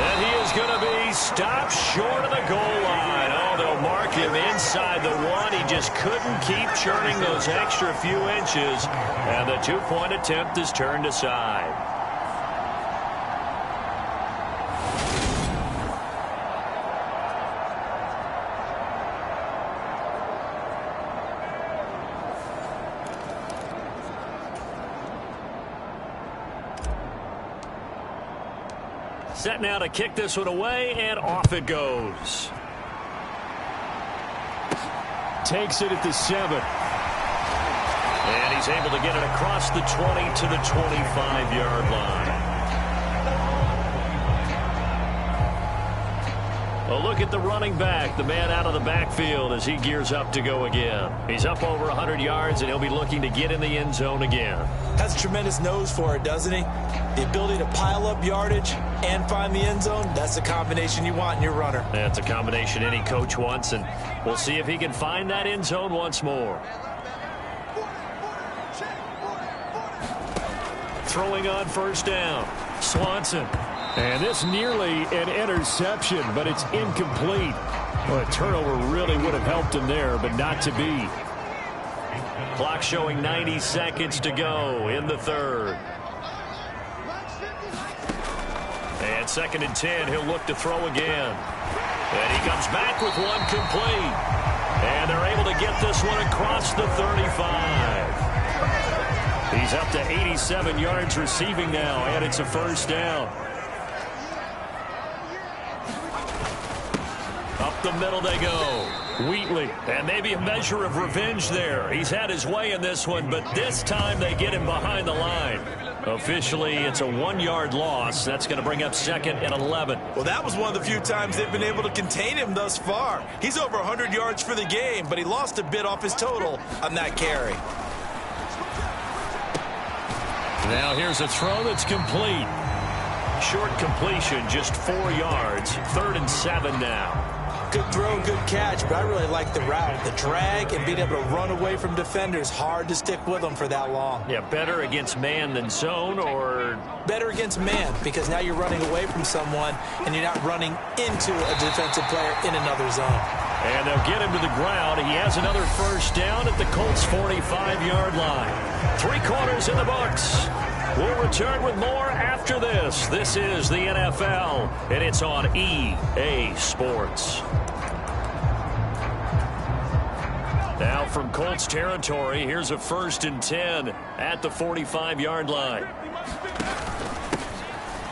And he is going to be stopped short of the goal line. Oh, they'll mark him inside the one. He just couldn't keep churning those extra few inches. And the two-point attempt is turned aside. Set now to kick this one away, and off it goes. Takes it at the 7. And he's able to get it across the 20 to the 25-yard line. A look at the running back, the man out of the backfield as he gears up to go again. He's up over 100 yards, and he'll be looking to get in the end zone again. Has a tremendous nose for it, doesn't he? The ability to pile up yardage and find the end zone, that's the combination you want in your runner. That's a combination any coach wants, and we'll see if he can find that end zone once more. Throwing on first down, Swanson. And this nearly an interception, but it's incomplete. Well, a turnover really would have helped him there, but not to be. Clock showing 90 seconds to go in the third. And 2nd and 10, he'll look to throw again. And he comes back with one complete. And they're able to get this one across the 35. He's up to 87 yards receiving now, and it's a first down. Up the middle they go. Wheatley. And maybe a measure of revenge there. He's had his way in this one, but this time they get him behind the line. Officially, it's a 1-yard loss. That's going to bring up 2nd and 11. Well, that was one of the few times they've been able to contain him thus far. He's over 100 yards for the game, but he lost a bit off his total on that carry. Now here's a throw that's complete. Short completion, just 4 yards. 3rd and 7 now. Good throw, good catch, but I really like the route. The drag and being able to run away from defenders, hard to stick with them for that long. Yeah, better against man than zone, or? Better against man, because now you're running away from someone and you're not running into a defensive player in another zone. And they'll get him to the ground. He has another first down at the Colts' 45-yard line. 3 quarters in the books. We'll return with more after this. This is the NFL, and it's on EA Sports. Now from Colts territory, here's a 1st and 10 at the 45-yard line.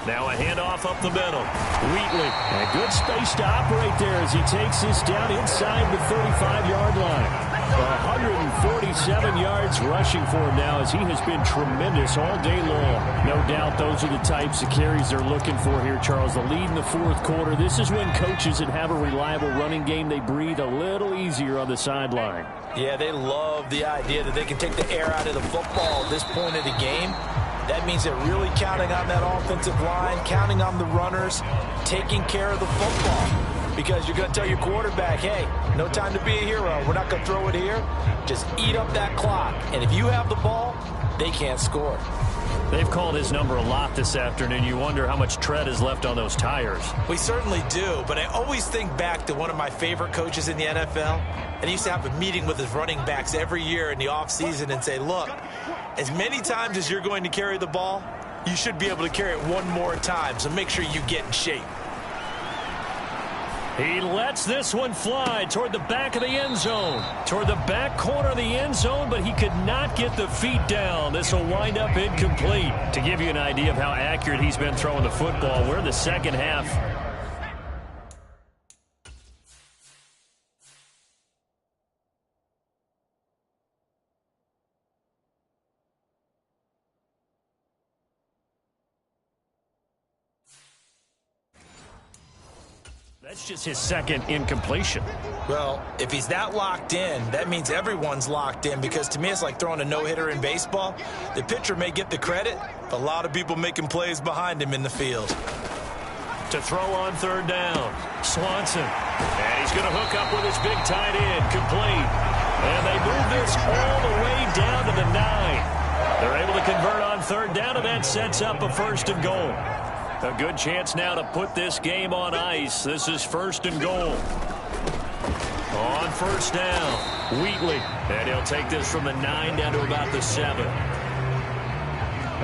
Now a handoff up the middle. Wheatley. And good space to operate there as he takes this down inside the 35-yard line. 147 yards rushing for him now as he has been tremendous all day long. No doubt those are the types of carries they're looking for here, Charles. The lead in the 4th quarter. This is when coaches that have a reliable running game, they breathe a little easier on the sideline. Yeah, they love the idea that they can take the air out of the football at this point of the game. That means they're really counting on that offensive line, counting on the runners, taking care of the football. Because you're going to tell your quarterback, hey, no time to be a hero. We're not going to throw it here. Just eat up that clock. And if you have the ball, they can't score. They've called his number a lot this afternoon. You wonder how much tread is left on those tires. We certainly do, but I always think back to one of my favorite coaches in the NFL. And he used to have a meeting with his running backs every year in the offseason and say, look, as many times as you're going to carry the ball, you should be able to carry it one more time. So make sure you get in shape. He lets this one fly toward the back of the end zone, toward the back corner of the end zone, but he could not get the feet down. This will wind up incomplete. To give you an idea of how accurate he's been throwing the football, we're in the 2nd half. It's just his second incompletion. Well, if he's that locked in, that means everyone's locked in, because to me it's like throwing a no-hitter in baseball. The pitcher may get the credit, but a lot of people making plays behind him in the field. To throw on third down, Swanson. And he's going to hook up with his big tight end, complete. And they move this all the way down to the 9. They're able to convert on third down, and that sets up a 1st and goal. A good chance now to put this game on ice. This is 1st and goal. On first down, Wheatley. And he'll take this from the 9 down to about the 7.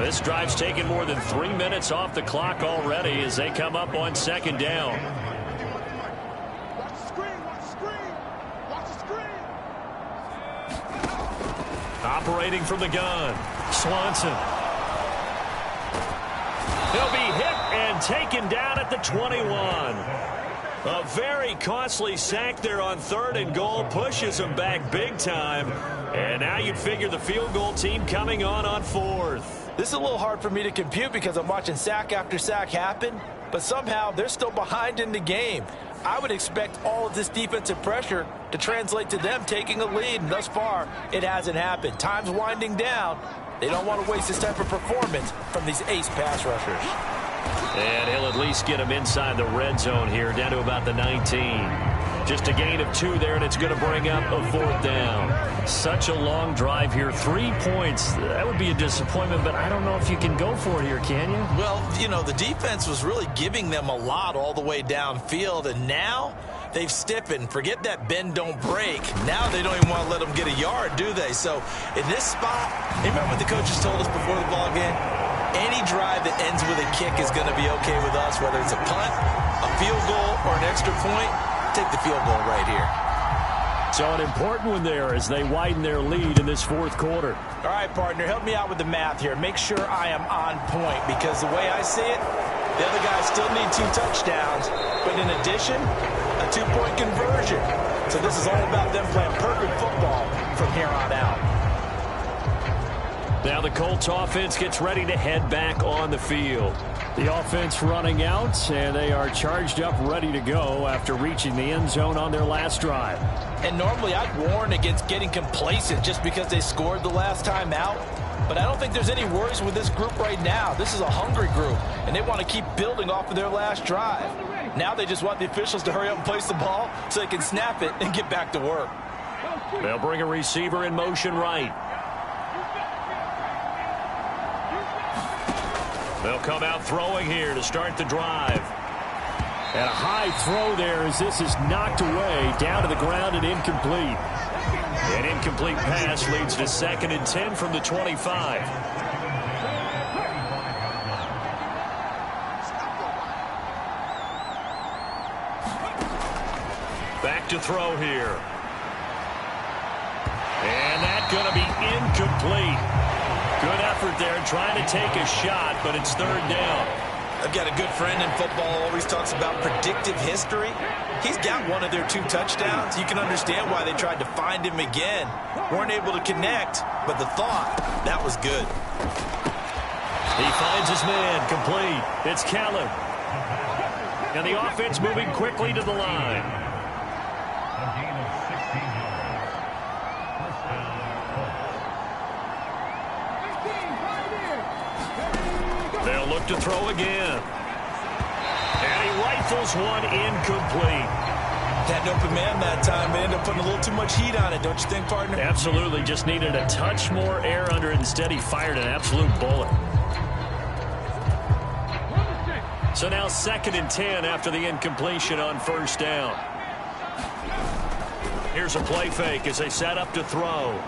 This drive's taken more than 3 minutes off the clock already as they come up on 2nd down. Watch the screen, watch the screen, watch the screen. Operating from the gun, Swanson. He'll be hit and taken down at the 21. A very costly sack there on 3rd and goal, pushes him back big time. And now you'd figure the field goal team coming on 4th. This is a little hard for me to compute because I'm watching sack after sack happen, but somehow they're still behind in the game. I would expect all of this defensive pressure to translate to them taking a lead, and thus far, it hasn't happened. Time's winding down. They don't want to waste this type of performance from these ace pass rushers. And he'll at least get him inside the red zone here, down to about the 19. Just a gain of 2 there, and it's going to bring up a 4th down. Such a long drive here. 3 points. That would be a disappointment, but I don't know if you can go for it here, can you? Well, you know, the defense was really giving them a lot all the way downfield, and now they've stiffened. Forget that bend, don't break. Now they don't even want to let them get a yard, do they? So in this spot, remember what the coaches told us before the ball game? Any drive that ends with a kick is going to be okay with us, whether it's a punt, a field goal, or an extra point. Take the field goal right here. So an important one there as they widen their lead in this 4th quarter. All right, partner, help me out with the math here. Make sure I am on point, because the way I see it, the other guys still need 2 touchdowns, but in addition, a 2-point conversion. So this is all about them playing perfect football from here on out. Now the Colts offense gets ready to head back on the field. The offense running out, and they are charged up, ready to go after reaching the end zone on their last drive. And normally I'd warn against getting complacent just because they scored the last time out. But I don't think there's any worries with this group right now. This is a hungry group, and they want to keep building off of their last drive. Now they just want the officials to hurry up and place the ball so they can snap it and get back to work. They'll bring a receiver in motion right. They'll come out throwing here to start the drive. And a high throw there as this is knocked away, down to the ground and incomplete. An incomplete pass leads to 2nd and 10 from the 25. Back to throw here. And that's going to be incomplete. Good effort there trying to take a shot, but it's 3rd down. I've got a good friend in football who always talks about predictive history. He's got one of their 2 touchdowns. You can understand why they tried to find him again. Weren't able to connect, but the thought, that was good. He finds his man, complete. It's Kellen. And the offense moving quickly to the line. They'll look to throw again. And he rifles one incomplete. Had an open man that time, but ended up putting a little too much heat on it, don't you think, partner? Absolutely. Just needed a touch more air under it. Instead, he fired an absolute bullet. So now 2nd and 10 after the incompletion on 1st down. Here's a play fake as they set up to throw.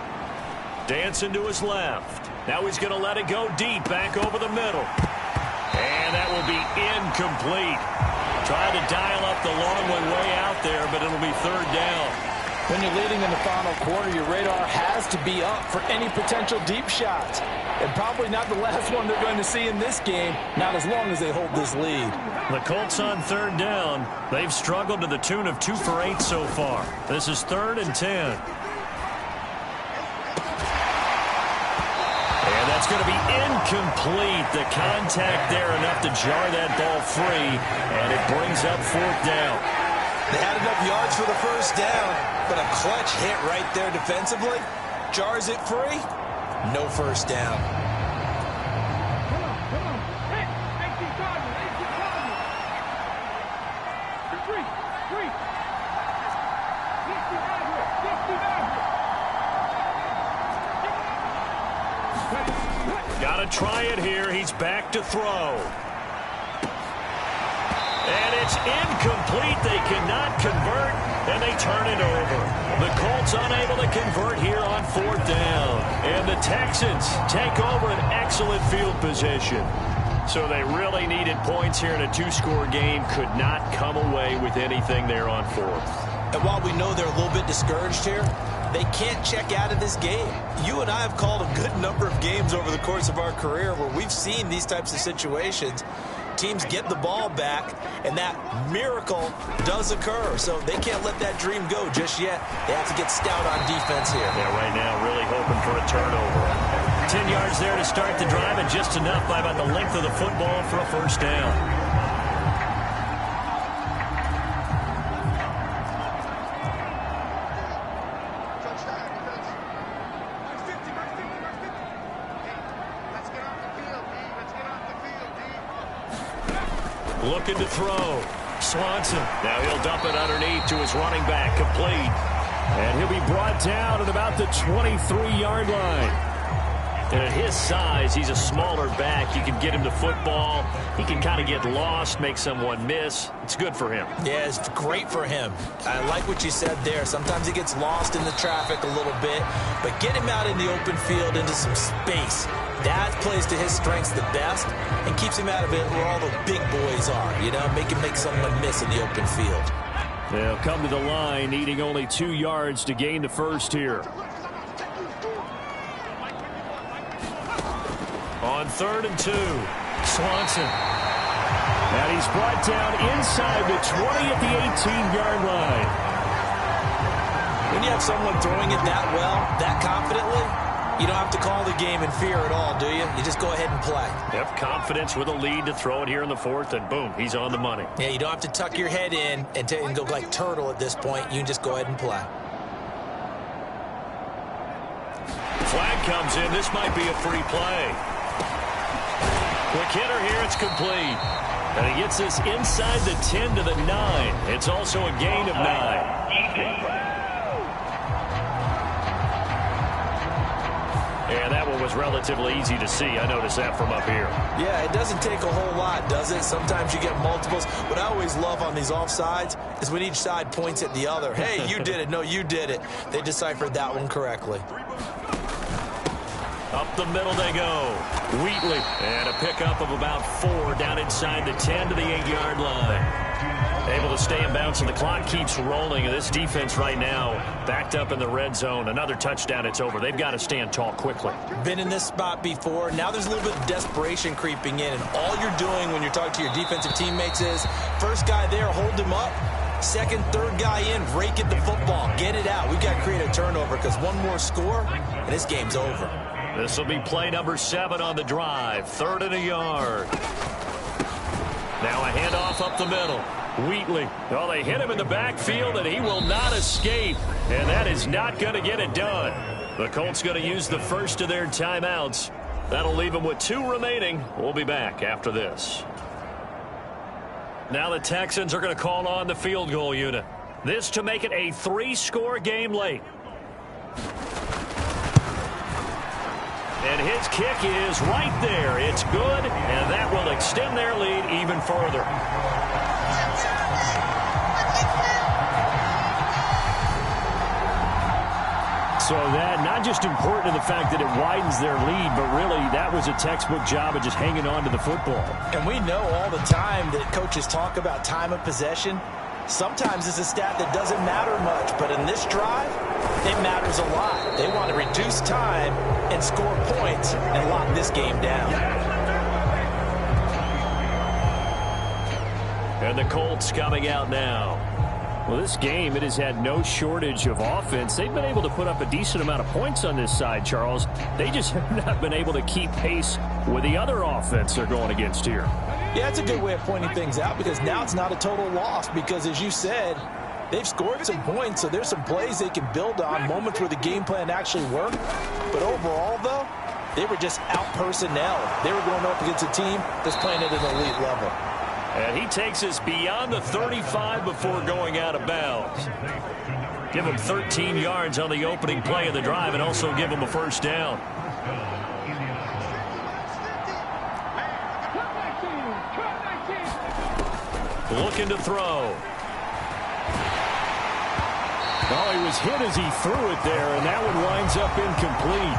Dancing to his left. Now he's going to let it go deep back over the middle. And that will be incomplete. Trying to dial up the long one way out there, but it'll be 3rd down. When you're leading in the final quarter, your radar has to be up for any potential deep shots. And probably not the last one they're going to see in this game, not as long as they hold this lead. The Colts on 3rd down. They've struggled to the tune of 2 for 8 so far. This is 3rd and 10. And that's going to be incomplete. The contact there enough to jar that ball free, and it brings up 4th down. They had enough yards for the first down, but a clutch hit right there defensively. Jars it free. No first down. Got to try it here. He's back to throw. And it's incomplete. They cannot convert, and they turn it over. The Colts unable to convert here on 4th down. And the Texans take over an excellent field position. So they really needed points here in a 2-score game. Could not come away with anything there on 4th. And while we know they're a little bit discouraged here, they can't check out of this game. You and I have called a good number of games over the course of our career where we've seen these types of situations. Teams get the ball back, and that miracle does occur. So they can't let that dream go just yet. They have to get stout on defense here. Yeah, right now really hoping for a turnover. 10 yards there to start the drive, and just enough by about the length of the football for a first down. Looking to throw. Swanson. Now he'll dump it underneath to his running back. Complete. And he'll be brought down at about the 23-yard line. And at his size, he's a smaller back. You can get him to football. He can kind of get lost, make someone miss. It's good for him. Yeah, it's great for him. I like what you said there. Sometimes he gets lost in the traffic a little bit, but get him out in the open field into some space. That plays to his strengths the best and keeps him out of it where all the big boys are, you know, make him make someone miss in the open field. They'll come to the line, needing only 2 yards to gain the first here. On 3rd and 2, Swanson. And he's brought down inside the 20 at the 18-yard line. When you have someone throwing it that well, that confidently, you don't have to call the game in fear at all, do you? You just go ahead and play. Yep, confidence with a lead to throw it here in the 4th, and boom, he's on the money. Yeah, you don't have to tuck your head in and go like turtle at this point. You can just go ahead and play. Flag comes in. This might be a free play. Quick hitter here. It's complete. And he gets this inside the 10 to the 9. It's also a gain of 9. And that one was relatively easy to see. I noticed that from up here. Yeah, it doesn't take a whole lot, does it? Sometimes you get multiples. What I always love on these offsides is when each side points at the other. Hey, you did it. No, you did it. They deciphered that one correctly. Up the middle they go. Wheatley. And a pickup of about 4 down inside the 10 to the 8-yard line. Able to stay in bounds, and the clock keeps rolling. And this defense right now backed up in the red zone. Another touchdown, it's over. They've got to stand tall quickly. Been in this spot before. Now there's a little bit of desperation creeping in. And all you're doing when you're talking to your defensive teammates is, first guy there, hold him up. Second, third guy in, rake at the football. Get it out. We've got to create a turnover because one more score, and this game's over. This will be play number 7 on the drive. 3rd and a yard. Now a handoff up the middle. Wheatley. Well, they hit him in the backfield, and he will not escape. And that is not going to get it done. The Colts going to use the first of their timeouts. That'll leave them with 2 remaining. We'll be back after this. Now the Texans are going to call on the field goal unit. This to make it a 3-score game late. And his kick is right there. It's good, and that will extend their lead even further. So that not just important in the fact that it widens their lead, but really that was a textbook job of just hanging on to the football. And we know all the time that coaches talk about time of possession. Sometimes it's a stat that doesn't matter much, but in this drive, it matters a lot. They want to reduce time and score points and lock this game down. And the Colts coming out now. Well, this game, it has had no shortage of offense. They've been able to put up a decent amount of points on this side, Charles. They just have not been able to keep pace with the other offense they're going against here. Yeah, that's a good way of pointing things out because now it's not a total loss because, as you said, They've scored some points, so there's some plays they can build on, moments where the game plan actually worked. But overall, though, they were just out-personnel. They were going up against a team that's playing at an elite level. And he takes us beyond the 35 before going out of bounds. Give him 13 yards on the opening play of the drive and also give him a first down. Looking to throw. Oh, he was hit as he threw it there, and that one winds up incomplete.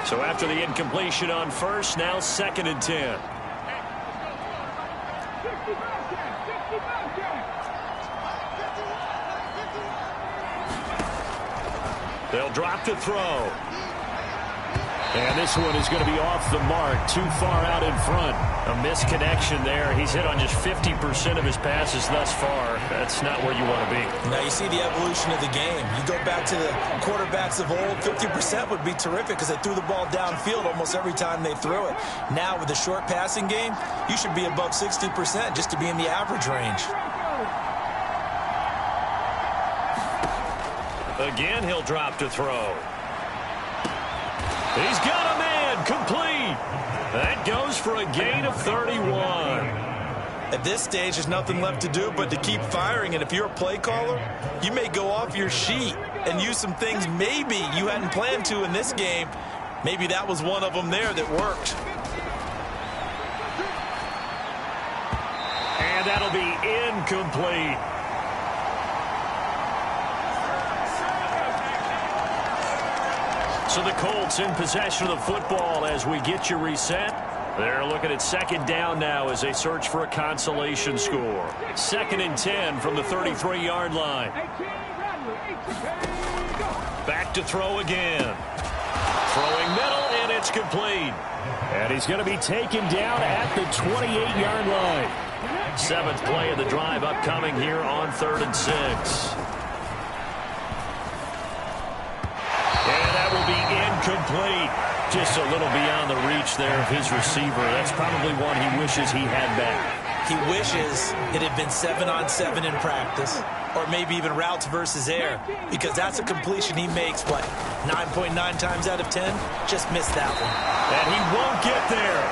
So after the incompletion on first, now 2nd and 10. They'll drop to throw. And this one is going to be off the mark, too far out in front. A misconnection there. He's hit on just 50% of his passes thus far. That's not where you want to be. Now you see the evolution of the game. You go back to the quarterbacks of old, 50% would be terrific because they threw the ball downfield almost every time they threw it. Now with the short passing game, you should be above 60% just to be in the average range. Again, he'll drop to throw. He's got a man, complete. That goes for a gain of 31. At this stage, there's nothing left to do but to keep firing. And if you're a play caller, you may go off your sheet and use some things maybe you hadn't planned to in this game. Maybe that was one of them there that worked. And that'll be incomplete. So the Colts in possession of the football as we get you reset. They're looking at 2nd down now as they search for a consolation score. 2nd and 10 from the 33-yard line. Back to throw again. Throwing middle, and it's complete. And he's going to be taken down at the 28-yard line. 7th play of the drive upcoming here on 3rd and 6. Incomplete. Just a little beyond the reach there of his receiver. That's probably one he wishes he had back. He wishes it had been 7-on-7 in practice, or maybe even routes versus air, because that's a completion he makes, what, 9.9 times out of 10? Just missed that one. And he won't get there.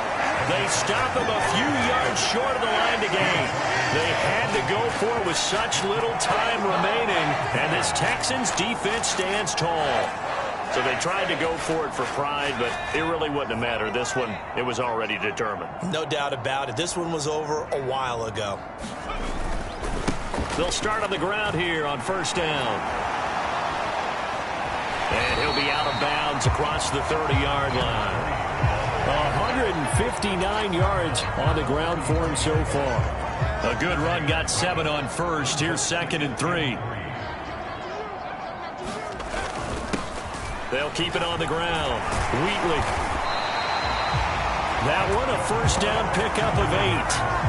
They stop him a few yards short of the line to gain. They had to go for it with such little time remaining, and this Texans defense stands tall. So they tried to go for it for pride, but it really wouldn't have mattered. This one, it was already determined. No doubt about it. This one was over a while ago. They'll start on the ground here on 1st down. And he'll be out of bounds across the 30-yard line. 159 yards on the ground for him so far. A good run, got 7 on first. Here's 2nd and 3. They'll keep it on the ground. Wheatley. That one, a 1st down pickup of 8.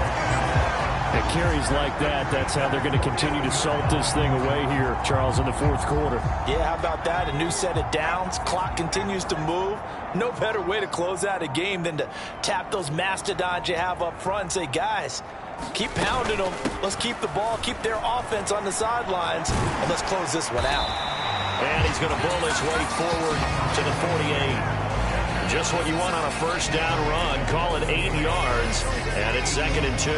It carries like that. That's how they're going to continue to salt this thing away here, Charles, in the 4th quarter. Yeah, how about that? A new set of downs. Clock continues to move. No better way to close out a game than to tap those mastodons you have up front and say, guys, keep pounding them. Let's keep the ball, keep their offense on the sidelines, and let's close this one out. And he's going to bull his way forward to the 48. Just what you want on a 1st down run. Call it 8 yards, and it's 2nd and 2.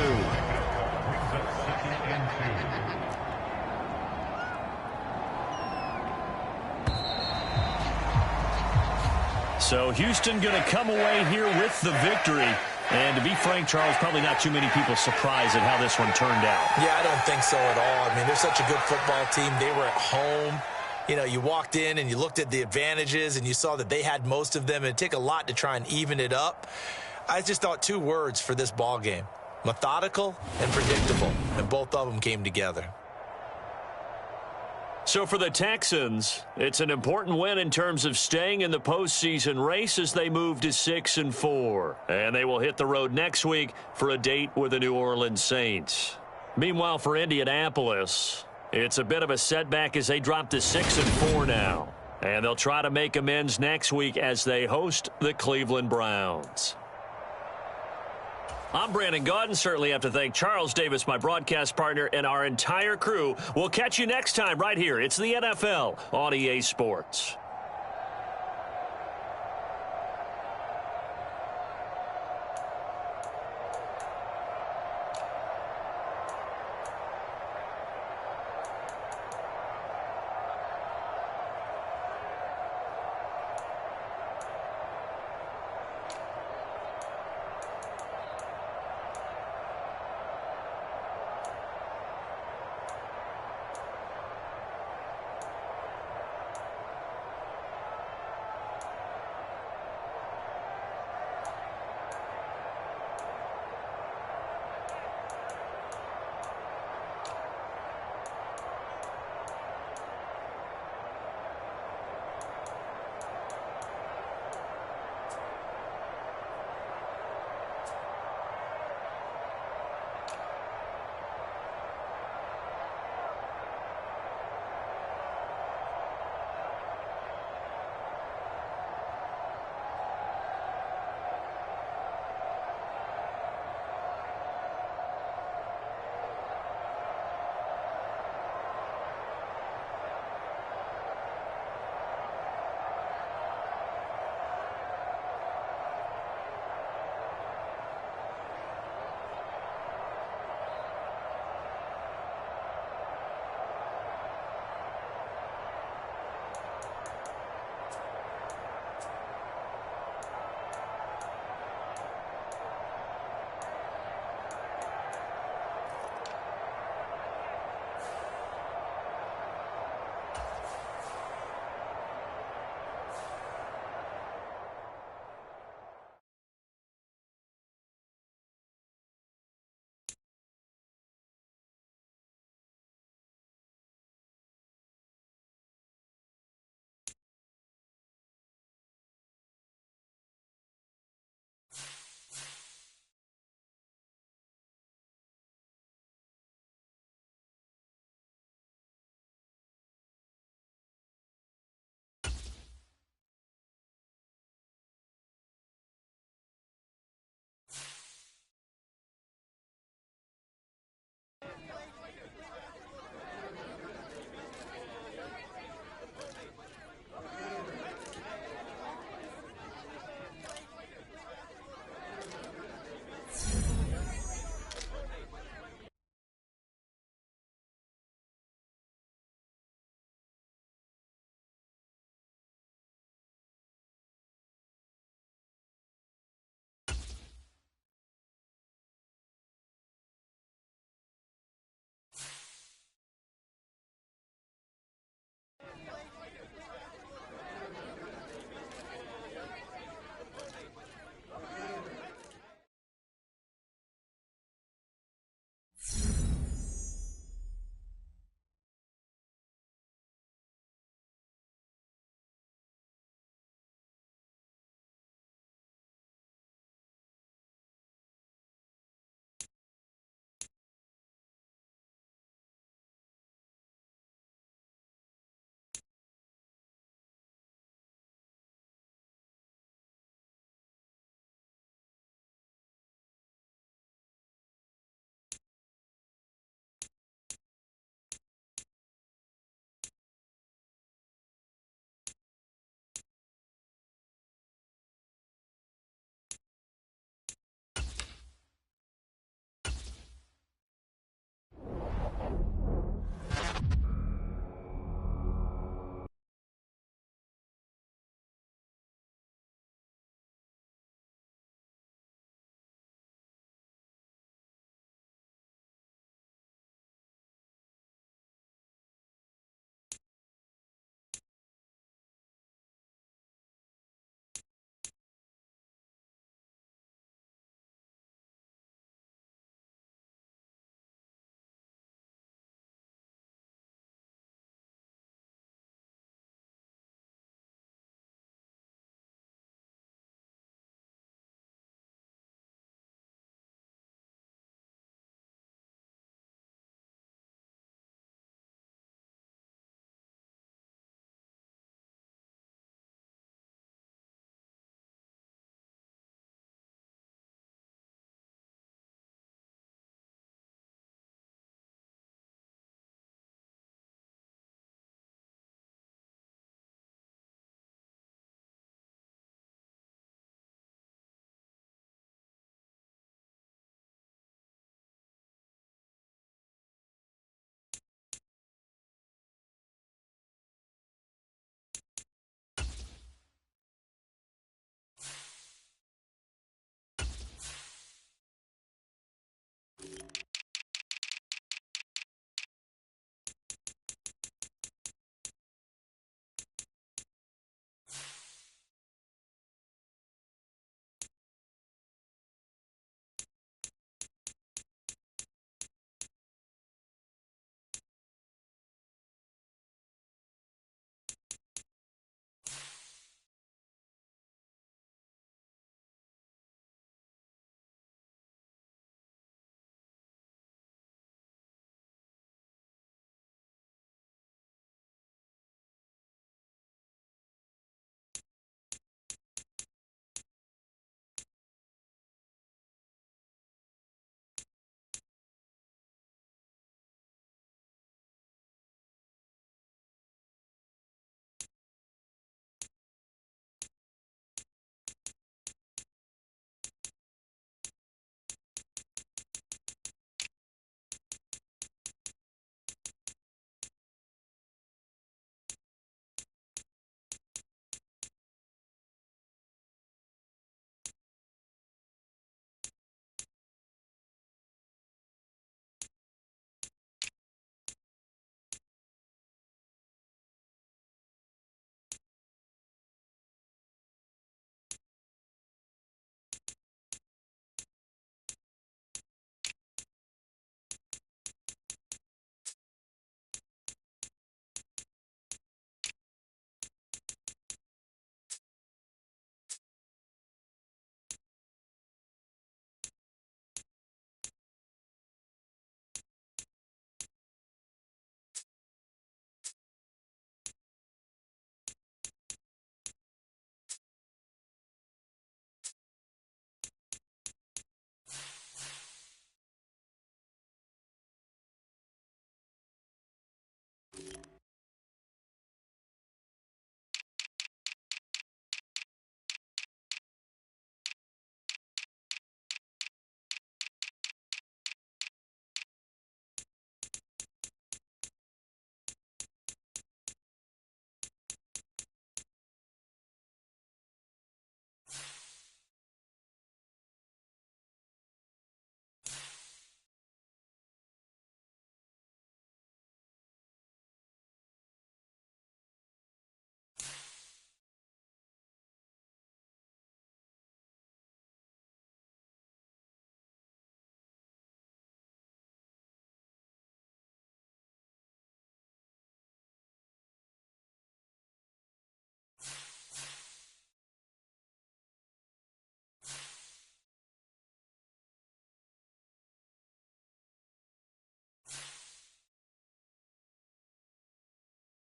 So Houston going to come away here with the victory. And to be frank, Charles, probably not too many people surprised at how this one turned out. Yeah, I don't think so at all. I mean, they're such a good football team. They were at home. You know, you walked in and you looked at the advantages and you saw that they had most of them. It'd take a lot to try and even it up. I just thought 2 words for this ball game: methodical and predictable. And both of them came together. So for the Texans, it's an important win in terms of staying in the postseason race as they move to 6-4. And they will hit the road next week for a date with the New Orleans Saints. Meanwhile, for Indianapolis, it's a bit of a setback as they drop to 6-4 now. And they'll try to make amends next week as they host the Cleveland Browns. I'm Brandon Gaudin. Certainly have to thank Charles Davis, my broadcast partner, and our entire crew. We'll catch you next time right here. It's the NFL on EA Sports.